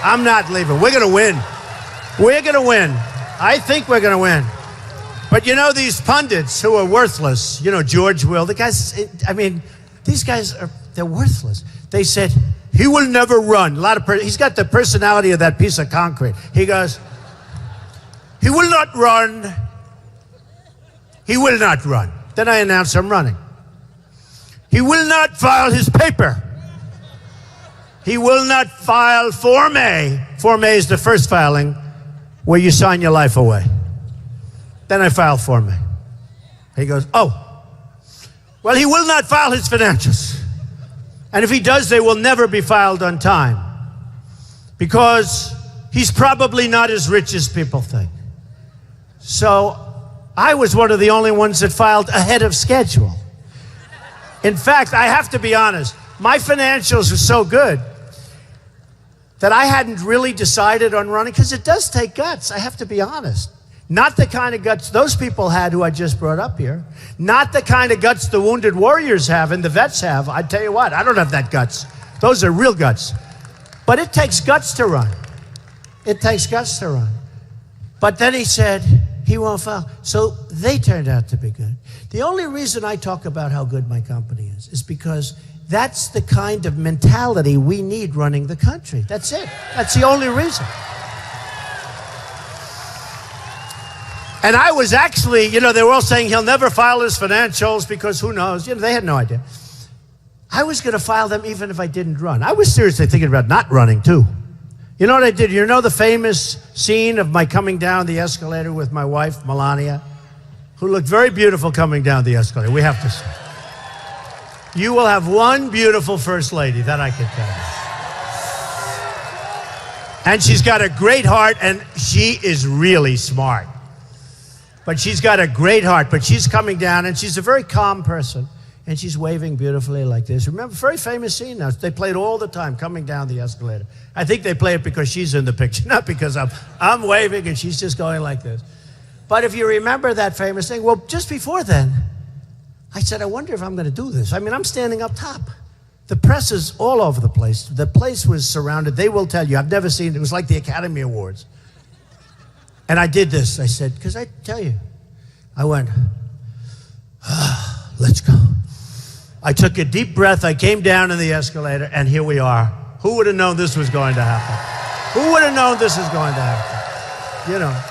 I'm not leaving. We're going to win. We're going to win. I think we're going to win. But you know, these pundits who are worthless, you know, George Will, the guys, I mean, these guys they're worthless. They said, he will never run. He's got the personality of that piece of concrete. He goes, he will not run. He will not run. Then I announce I'm running. He will not file his paper. He will not file Form A. Form A is the first filing where you sign your life away. Then I file Form A. He goes, oh, well, he will not file his financials. And if he does, they will never be filed on time because he's probably not as rich as people think. So I was one of the only ones that filed ahead of schedule. In fact, I have to be honest, my financials were so good that I hadn't really decided on running because it does take guts, I have to be honest. Not the kind of guts those people had who I just brought up here. Not the kind of guts the wounded warriors have and the vets have. I tell you what, I don't have that guts. Those are real guts. But it takes guts to run. It takes guts to run. But then he said, he won't file. So they turned out to be good. The only reason I talk about how good my company is because that's the kind of mentality we need running the country. That's it. That's the only reason. And I was actually, you know, they were all saying he'll never file his financials because who knows? You know, they had no idea. I was going to file them even if I didn't run. I was seriously thinking about not running, too. You know what I did? You know the famous scene of my coming down the escalator with my wife, Melania, who looked very beautiful coming down the escalator. We have to say. You will have one beautiful first lady, that I can tell you. And she's got a great heart, and she is really smart. But she's got a great heart, but she's coming down, and she's a very calm person, and she's waving beautifully like this. Remember, very famous scene now. They play it all the time, coming down the escalator. I think they play it because she's in the picture, not because I'm waving, and she's just going like this. But if you remember that famous thing, well, just before then, I said, I wonder if I'm going to do this. I mean, I'm standing up top. The press is all over the place. The place was surrounded. They will tell you, I've never seen it. It was like the Academy Awards. And I did this. I said, because I tell you, I went, let's go. I took a deep breath. I came down in the escalator, and here we are. Who would have known this was going to happen? Who would have known this was going to happen? You know.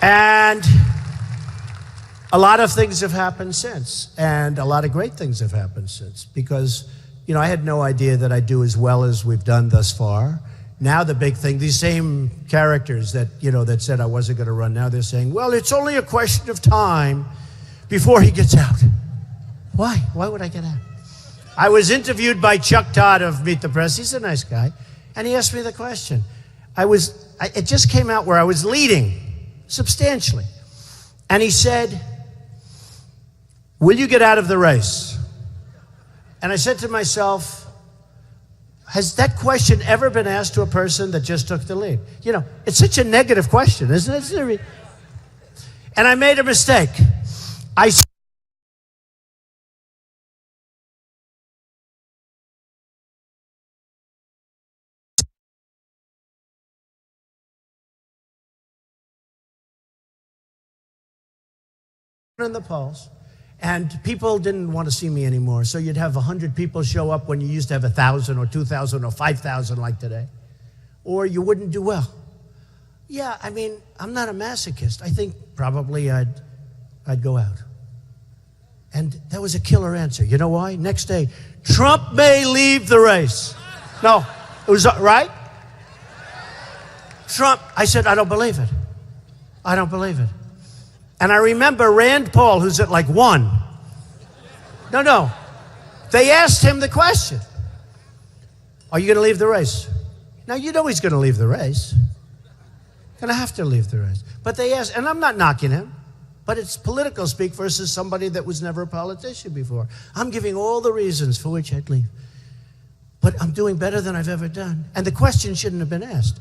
And a lot of things have happened since, and a lot of great things have happened since, because, you know, I had no idea that I'd do as well as we've done thus far. Now the big thing, these same characters that, you know, that said I wasn't going to run, now they're saying, well, it's only a question of time before he gets out. Why? Why would I get out? I was interviewed by Chuck Todd of Meet the Press. He's a nice guy. And he asked me the question. It just came out where I was leading substantially. And he said, will you get out of the race? And I said to myself, has that question ever been asked to a person that just took the lead? You know, it's such a negative question, isn't it? And I made a mistake. I in the polls, and people didn't want to see me anymore. So you'd have 100 people show up when you used to have 1,000 or 2,000 or 5,000 like today. Or you wouldn't do well. Yeah, I mean, I'm not a masochist. I think probably I'd go out. And that was a killer answer. You know why? Next day, Trump may leave the race. No, it was right? Trump, I said, I don't believe it. I don't believe it. And I remember Rand Paul, who's at like 1, No. They asked him the question. Are you going to leave the race? Now, you know he's going to leave the race. Going to have to leave the race. But they asked, and I'm not knocking him, but it's political speak versus somebody that was never a politician before. I'm giving all the reasons for which I'd leave. But I'm doing better than I've ever done. And the question shouldn't have been asked.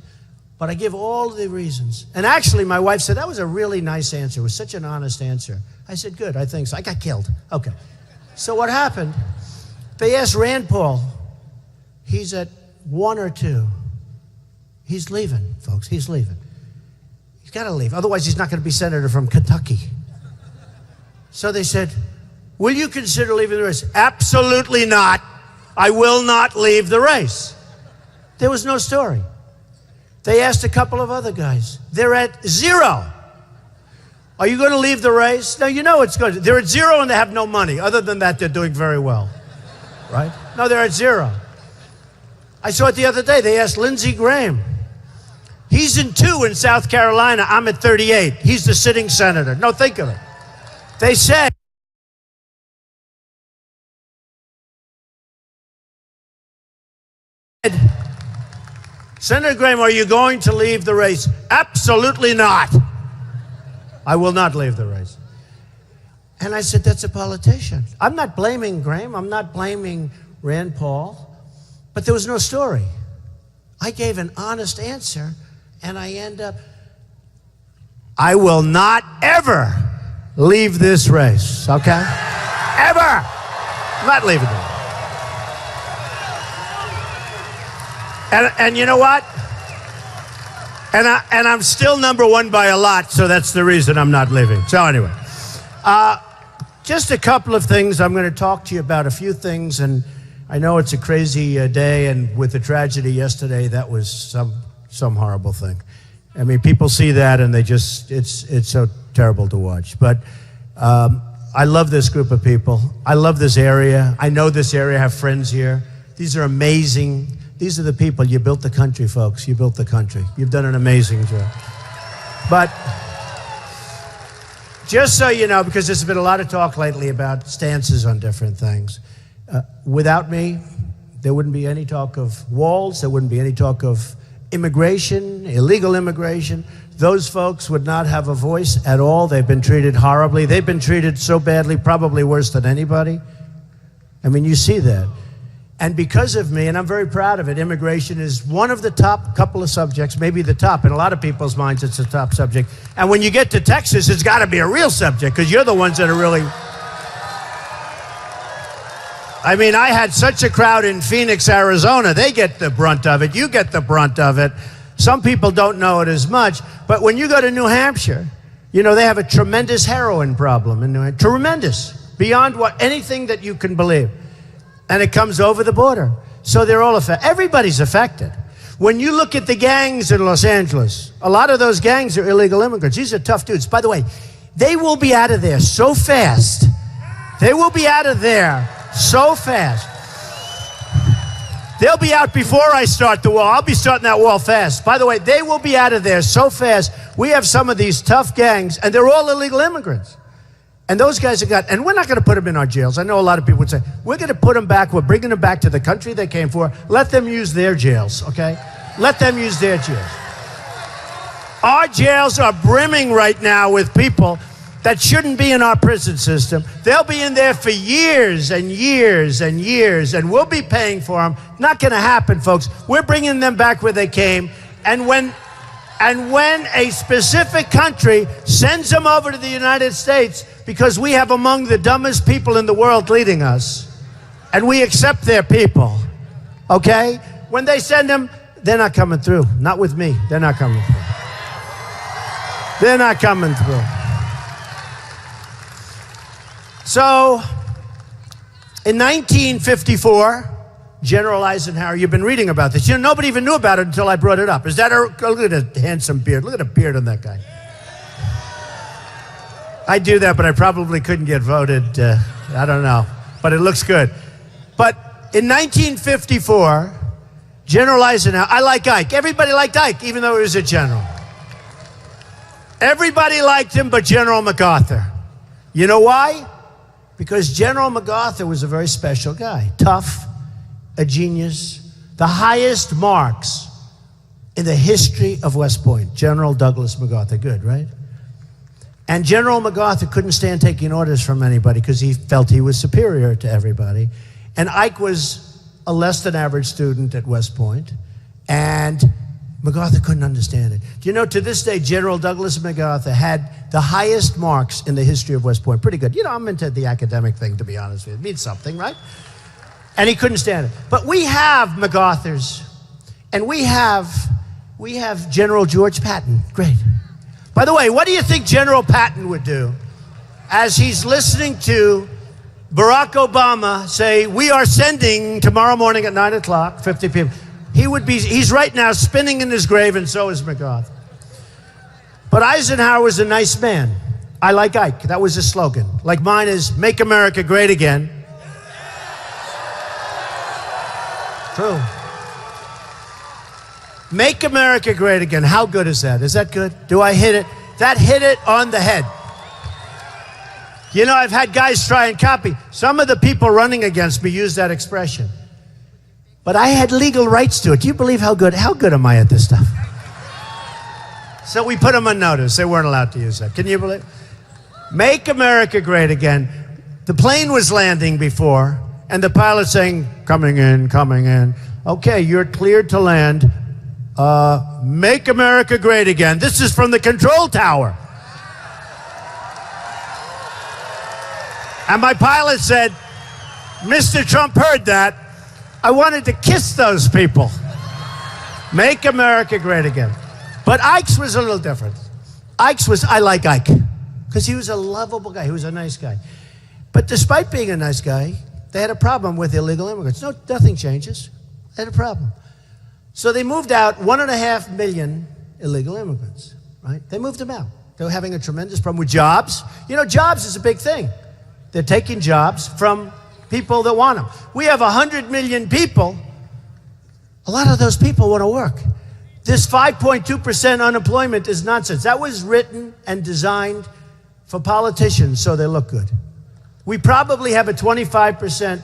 But I give all the reasons. And actually, my wife said, that was a really nice answer. It was such an honest answer. I said, good, I think so. I got killed. Okay. So what happened? They asked Rand Paul. He's at 1 or 2. He's leaving, folks. He's leaving. He's got to leave. Otherwise, he's not going to be senator from Kentucky. So they said, will you consider leaving the race? Absolutely not. I will not leave the race. There was no story. They asked a couple of other guys. They're at 0. Are you going to leave the race? No, you know it's good. They're at 0 and they have no money. Other than that, they're doing very well. Right? No, they're at 0. I saw it the other day. They asked Lindsey Graham. He's in 2 in South Carolina. I'm at 38. He's the sitting senator. No, think of it. They said, Senator Graham, are you going to leave the race? Absolutely not. I will not leave the race. And I said, that's a politician. I'm not blaming Graham. I'm not blaming Rand Paul. But there was no story. I gave an honest answer, and I end up, I will not ever leave this race, okay? Ever. I'm not leaving it. And you know what? And I'm still #1 by a lot, so that's the reason I'm not leaving. So anyway, just a couple of things. I'm going to talk to you about a few things, and I know it's a crazy day, and with the tragedy yesterday, that was some horrible thing. I mean, people see that, and they just, it's so terrible to watch. But I love this group of people. I love this area. I know this area. I have friends here. These are amazing. These are the people. You built the country, folks. You built the country. You've done an amazing job. But just so you know, because there's been a lot of talk lately about stances on different things, without me, there wouldn't be any talk of walls. There wouldn't be any talk of immigration, illegal immigration. Those folks would not have a voice at all. They've been treated horribly. They've been treated so badly, probably worse than anybody. I mean, you see that. And because of me, and I'm very proud of it, immigration is one of the top couple of subjects, maybe the top. In a lot of people's minds, it's a top subject. And when you get to Texas, it's got to be a real subject, because you're the ones that are really... I mean, I had such a crowd in Phoenix, Arizona. They get the brunt of it. You get the brunt of it. Some people don't know it as much. But when you go to New Hampshire, you know, they have a tremendous heroin problem in New Hampshire. Tremendous. Beyond anything that you can believe. And it comes over the border. So they're all affected. Everybody's affected. When you look at the gangs in Los Angeles, a lot of those gangs are illegal immigrants. These are tough dudes. By the way, they will be out of there so fast. They will be out of there so fast. They'll be out before I start the wall. I'll be starting that wall fast. By the way, they will be out of there so fast. We have some of these tough gangs, and they're all illegal immigrants. And those guys have got, and we're not going to put them in our jails. I know a lot of people would say, we're going to put them back, we're bringing them back to the country they came for. Let them use their jails, okay? Let them use their jails. Our jails are brimming right now with people that shouldn't be in our prison system. They'll be in there for years and years and years, and we'll be paying for them. Not going to happen, folks. We're bringing them back where they came, and when a specific country sends them over to the United States, because we have among the dumbest people in the world leading us, and we accept their people, okay? When they send them, they're not coming through. Not with me. They're not coming through. They're not coming through. So, in 1954, General Eisenhower, you've been reading about this. You know, nobody even knew about it until I brought it up. Is that look at a handsome beard. Look at the beard on that guy. I do that, but I probably couldn't get voted. I don't know. But it looks good. But in 1954, General Eisenhower, I like Ike. Everybody liked Ike, even though he was a general. Everybody liked him but General MacArthur. You know why? Because General MacArthur was a very special guy. Tough, a genius, the highest marks in the history of West Point. General Douglas MacArthur. Good, right? And General MacArthur couldn't stand taking orders from anybody because he felt he was superior to everybody. And Ike was a less than average student at West Point, and MacArthur couldn't understand it. Do you know, to this day, General Douglas MacArthur had the highest marks in the history of West Point. Pretty good. You know, I'm into the academic thing, to be honest with you. It means something, right? And he couldn't stand it. But we have MacArthurs, and we have General George Patton. Great. By the way, what do you think General Patton would do as he's listening to Barack Obama say, we are sending tomorrow morning at 9 o'clock, 50 p.m. He's right now spinning in his grave, and so is MacArthur. But Eisenhower was a nice man. I like Ike. That was his slogan. Like mine is, make America great again. True. Make America great again. How good is that? Is that good? Do I hit it? That hit it on the head. You know, I've had guys try and copy. Some of the people running against me use that expression. But I had legal rights to it. Do you believe how good am I at this stuff? So we put them on notice. They weren't allowed to use that. Can you believe? Make America great again. The plane was landing before, and the pilot saying, coming in, coming in. Okay, you're cleared to land. Make America great again. This is from the control tower. And my pilot said, Mr. Trump heard that. I wanted to kiss those people. Make America great again. But Ike's was a little different. I like Ike, because he was a lovable guy. He was a nice guy. But despite being a nice guy, they had a problem with illegal immigrants. No, nothing changes. They had a problem. So they moved out 1.5 million illegal immigrants, right? They moved them out. They were having a tremendous problem with jobs. You know, jobs is a big thing. They're taking jobs from people that want them. We have 100 million people. A lot of those people want to work. This 5.2% unemployment is nonsense. That was written and designed for politicians so they look good. We probably have 25%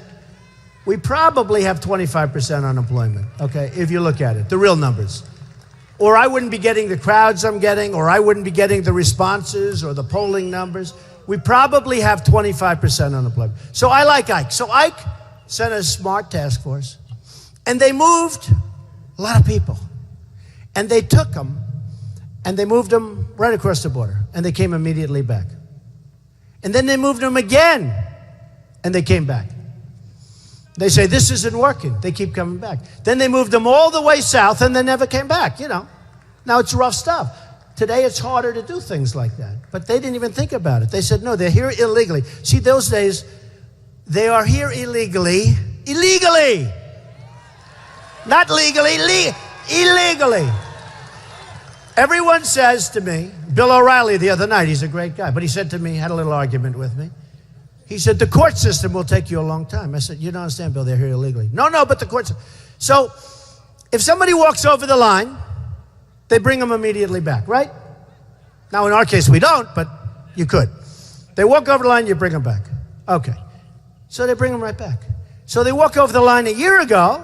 unemployment, okay, if you look at it, the real numbers. Or I wouldn't be getting the crowds I'm getting, or I wouldn't be getting the responses or the polling numbers. We probably have 25% unemployment. So I like Ike. So Ike sent a smart task force, and they moved a lot of people. And they took them, and they moved them right across the border, and they came immediately back. And then they moved them again, and they came back. They say, this isn't working. They keep coming back. Then they moved them all the way south, and they never came back, you know. Now, it's rough stuff. Today, it's harder to do things like that. But they didn't even think about it. They said, no, they're here illegally. See, those days, they are here illegally. Illegally! Not legally, illegally. Everyone says to me, Bill O'Reilly the other night, he's a great guy, but he said to me, had a little argument with me. He said, the court system will take you a long time. I said, you don't understand, Bill, they're here illegally. No, but the court system. So if somebody walks over the line, they bring them immediately back, right? Now, in our case, we don't, but you could. They walk over the line, you bring them back. Okay. So they bring them right back. So they walk over the line a year ago,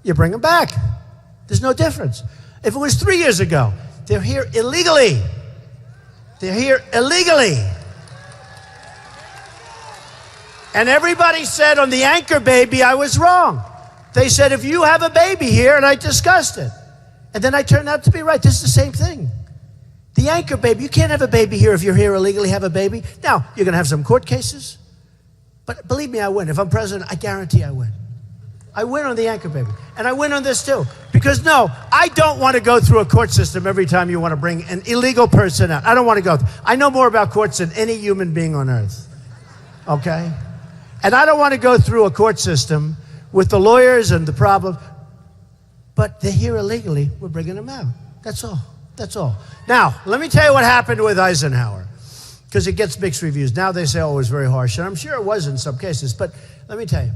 you bring them back. There's no difference. If it was 3 years ago, they're here illegally. They're here illegally. And everybody said on the anchor baby, I was wrong. They said, if you have a baby here, and I discussed it. And then I turned out to be right. This is the same thing. The anchor baby, you can't have a baby here if you're here illegally, have a baby. Now, you're going to have some court cases. But believe me, I win. If I'm president, I guarantee I win. I win on the anchor baby. And I win on this too. Because no, I don't want to go through a court system every time you want to bring an illegal person out. I don't want to go. I know more about courts than any human being on earth. Okay? And I don't want to go through a court system with the lawyers and the problems. But they're here illegally. We're bringing them out. That's all. That's all. Now, let me tell you what happened with Eisenhower. Because it gets mixed reviews. Now they say, oh, it was very harsh. And I'm sure it was in some cases. But let me tell you.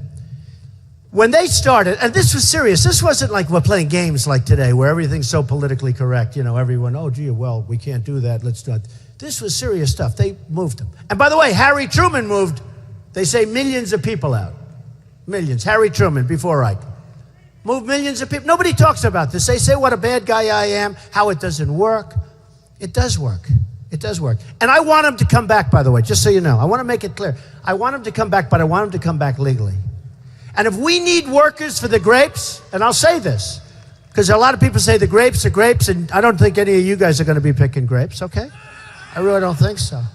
When they started, and this was serious. This wasn't like we're playing games like today where everything's so politically correct. You know, everyone, oh, gee, well, we can't do that. Let's not. This was serious stuff. They moved them. And by the way, Harry Truman moved They say millions of people out. Millions. Harry Truman, before Ike. Move millions of people. Nobody talks about this. They say what a bad guy I am, how it doesn't work. It does work. It does work. And I want him to come back, by the way, just so you know. I want to make it clear. I want him to come back, but I want him to come back legally. And if we need workers for the grapes, and I'll say this, because a lot of people say the grapes are grapes, and I don't think any of you guys are going to be picking grapes, okay? I really don't think so. I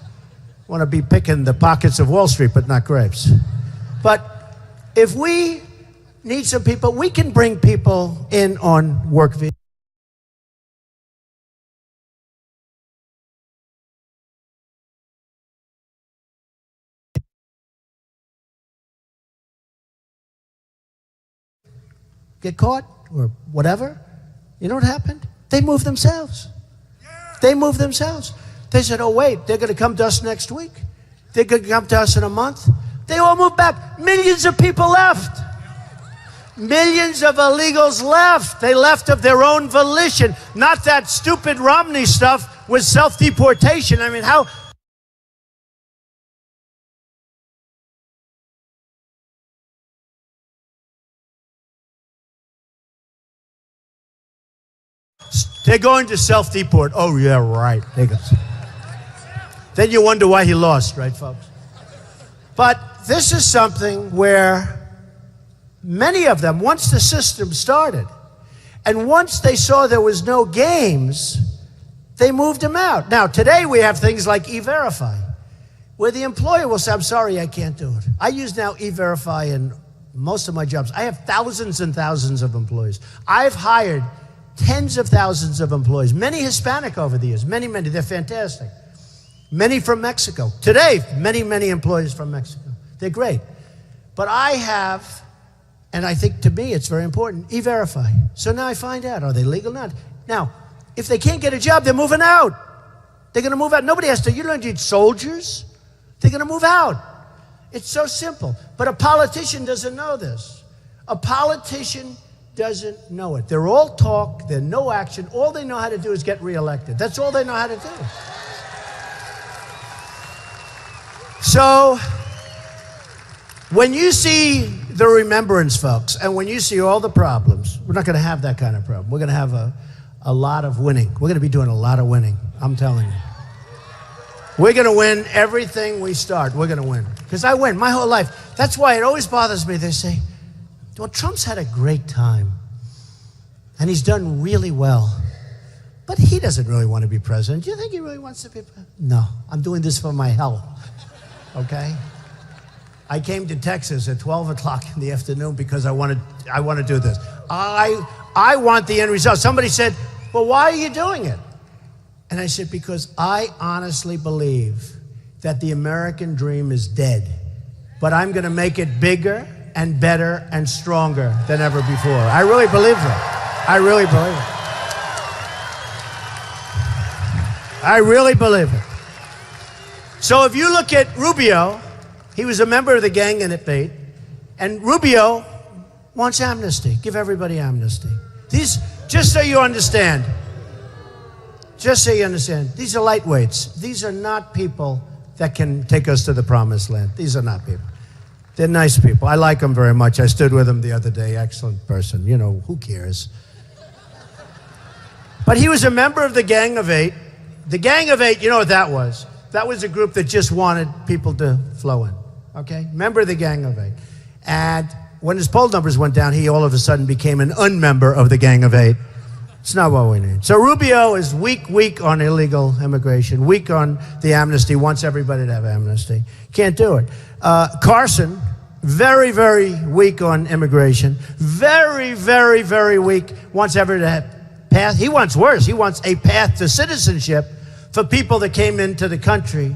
want to be picking the pockets of Wall Street, but not grapes. But if we need some people, we can bring people in on work visas. Get caught or whatever. You know what happened? They moved themselves. They moved themselves. They said, oh, wait, they're going to come to us next week. They're going to come to us in a month. They all moved back. Millions of people left. Millions of illegals left. They left of their own volition. Not that stupid Romney stuff with self-deportation. I mean, how... They're going to self-deport. Oh, yeah, right. Then you wonder why he lost, right, folks? But this is something where many of them, once the system started, and once they saw there was no games, they moved them out. Now, today we have things like E-Verify, where the employer will say, I'm sorry, I can't do it. I use now E-Verify in most of my jobs. I have thousands and thousands of employees. I've hired tens of thousands of employees, many Hispanic over the years, many, they're fantastic. Many from Mexico. Today, many employees from Mexico. They're great. But I have, and I think to me it's very important, E-Verify. So now I find out, are they legal or not? Now, if they can't get a job, they're moving out. They're going to move out. Nobody has to, you don't need soldiers. They're going to move out. It's so simple. But a politician doesn't know this. A politician doesn't know it. They're all talk, they're no action. All they know how to do is get reelected. That's all they know how to do. So, when you see the remembrance, folks, and when you see all the problems, we're not going to have that kind of problem. We're going to have a lot of winning. We're going to be doing a lot of winning, I'm telling you. We're going to win everything we start. We're going to win. Because I win my whole life. That's why it always bothers me. They say, well, Trump's had a great time, and he's done really well, but he doesn't really want to be president. Do you think he really wants to be president? No, I'm doing this for my health, okay? I came to Texas at 12 o'clock in the afternoon because I want to do this. I want the end result. Somebody said, well, why are you doing it? And I said, because I honestly believe that the American dream is dead, but I'm going to make it bigger and better and stronger than ever before. I really believe that. I really believe it. I really believe it. So if you look at Rubio, he was a member of the gang in Bait, and Rubio wants amnesty. Give everybody amnesty. These, just so you understand, these are lightweights. These are not people that can take us to the promised land. These are not people. They're nice people. I like them very much. I stood with them the other day. Excellent person. You know, who cares? But he was a member of the Gang of Eight. The Gang of Eight, you know what that was? That was a group that just wanted people to flow in, okay? Member of the Gang of Eight. And when his poll numbers went down, he all of a sudden became an unmember of the Gang of Eight. It's not what we need. So Rubio is weak on illegal immigration, weak on the amnesty, wants everybody to have amnesty. Can't do it. Carson, very weak on immigration. Very weak. Wants everybody to have path. He wants worse. He wants a path to citizenship for people that came into the country.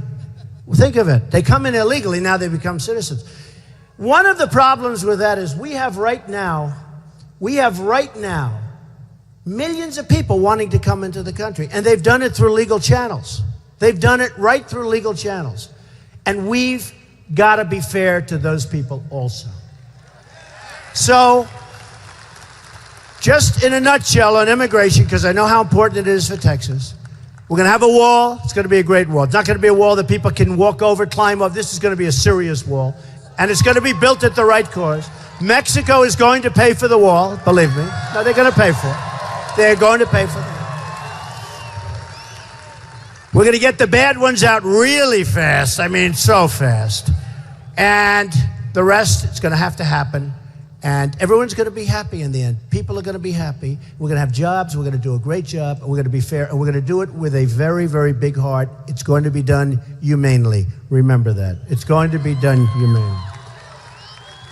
Think of it. They come in illegally, now they become citizens. One of the problems with that is we have right now millions of people wanting to come into the country, and they've done it through legal channels. They've done it right through legal channels. And we've got to be fair to those people also. So, just in a nutshell on immigration, because I know how important it is for Texas, We're going to have a wall. It's going to be a great wall. It's not going to be a wall that people can walk over, climb over. This is going to be a serious wall. And it's going to be built at the right cause. Mexico is going to pay for the wall, believe me. No, they're going to pay for it. They're going to pay for it. We're going to get the bad ones out really fast. I mean, so fast. And the rest, it's going to have to happen. And everyone's going to be happy in the end. People are going to be happy. We're going to have jobs. We're going to do a great job. And we're going to be fair. And we're going to do it with a very, very big heart. It's going to be done humanely. Remember that. It's going to be done humanely.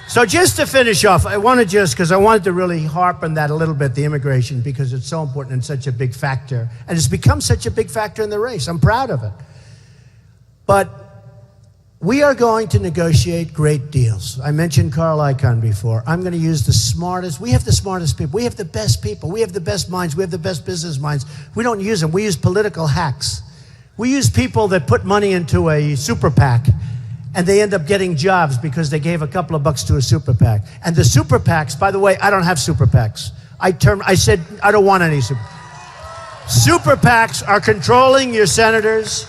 So just to finish off, I wanted to really harp on that a little bit, the immigration, because it's so important and such a big factor. And it's become such a big factor in the race. I'm proud of it. But we are going to negotiate great deals. I mentioned Carl Icahn before. I'm going to use the smartest. We have the smartest people. We have the best people. We have the best minds. We have the best business minds. We don't use them. We use political hacks. We use people that put money into a super PAC, and they end up getting jobs because they gave a couple of bucks to a super PAC. And the super PACs, by the way, I don't have super PACs. I said I don't want any super. Super PACs are controlling your senators.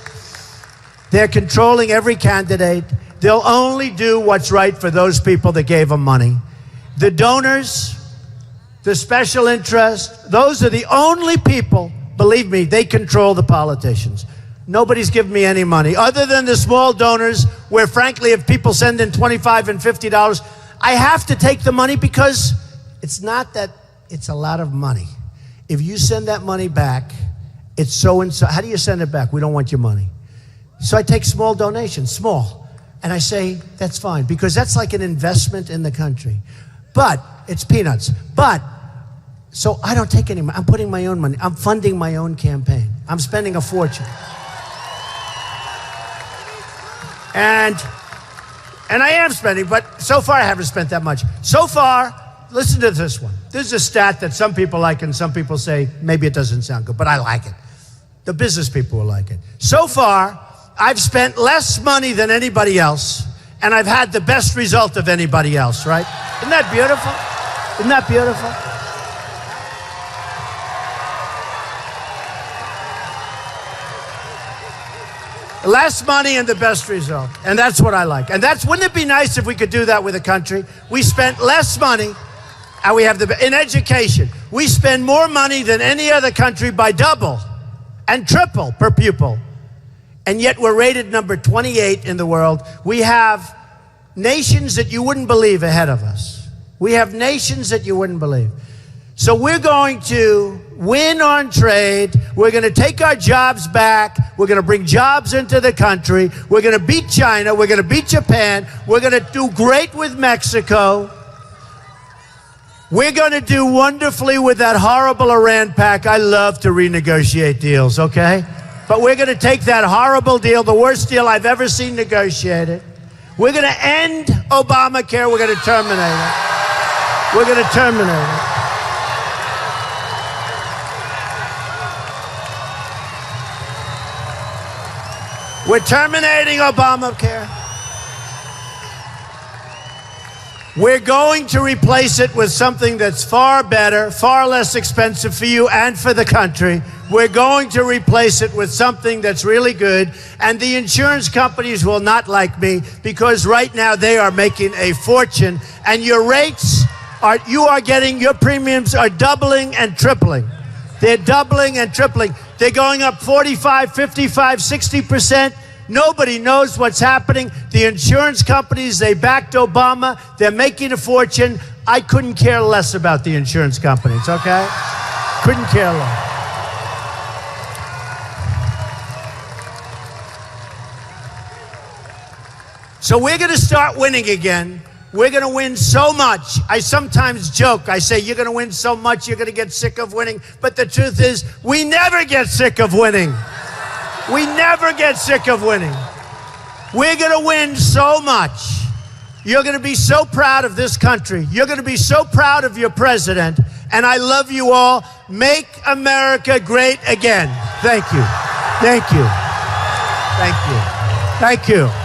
They're controlling every candidate. They'll only do what's right for those people that gave them money. The donors, the special interest, those are the only people, believe me, they control the politicians. Nobody's given me any money other than the small donors where, frankly, if people send in $25 and $50, I have to take the money because it's not that it's a lot of money. If you send that money back, it's so and so. How do you send it back? We don't want your money. So I take small donations, small, and I say, that's fine, because that's like an investment in the country. But it's peanuts. But, so I don't take any money. I'm putting my own money. I'm funding my own campaign. I'm spending a fortune. And I am spending, but so far I haven't spent that much. So far, listen to this one. This is a stat that some people like and some people say, maybe it doesn't sound good, but I like it. The business people will like it. So far, I've spent less money than anybody else, and I've had the best result of anybody else, right? Isn't that beautiful? Isn't that beautiful? Less money and the best result. And that's what I like. And wouldn't it be nice if we could do that with a country? We spent less money, and we have in education, we spend more money than any other country by double and triple per pupil. And yet we're rated number 28 in the world. We have nations that you wouldn't believe ahead of us. We have nations that you wouldn't believe. So we're going to win on trade. We're going to take our jobs back. We're going to bring jobs into the country. We're going to beat China. We're going to beat Japan. We're going to do great with Mexico. We're going to do wonderfully with that horrible Iran pact. I love to renegotiate deals, okay? But we're going to take that horrible deal, the worst deal I've ever seen negotiated. We're going to end Obamacare. We're going to terminate it. We're going to terminate it. We're terminating Obamacare. We're going to replace it with something that's far better, far less expensive for you and for the country. We're going to replace it with something that's really good. And the insurance companies will not like me because right now they are making a fortune. And your rates your premiums are doubling and tripling. They're doubling and tripling. They're going up 45, 55, 60%. Nobody knows what's happening. The insurance companies, they backed Obama. They're making a fortune. I couldn't care less about the insurance companies, okay? Couldn't care less. So we're going to start winning again. We're going to win so much. I sometimes joke. I say, you're going to win so much, you're going to get sick of winning. But the truth is, we never get sick of winning. We never get sick of winning. We're going to win so much. You're going to be so proud of this country. You're going to be so proud of your president. And I love you all. Make America great again. Thank you. Thank you. Thank you. Thank you.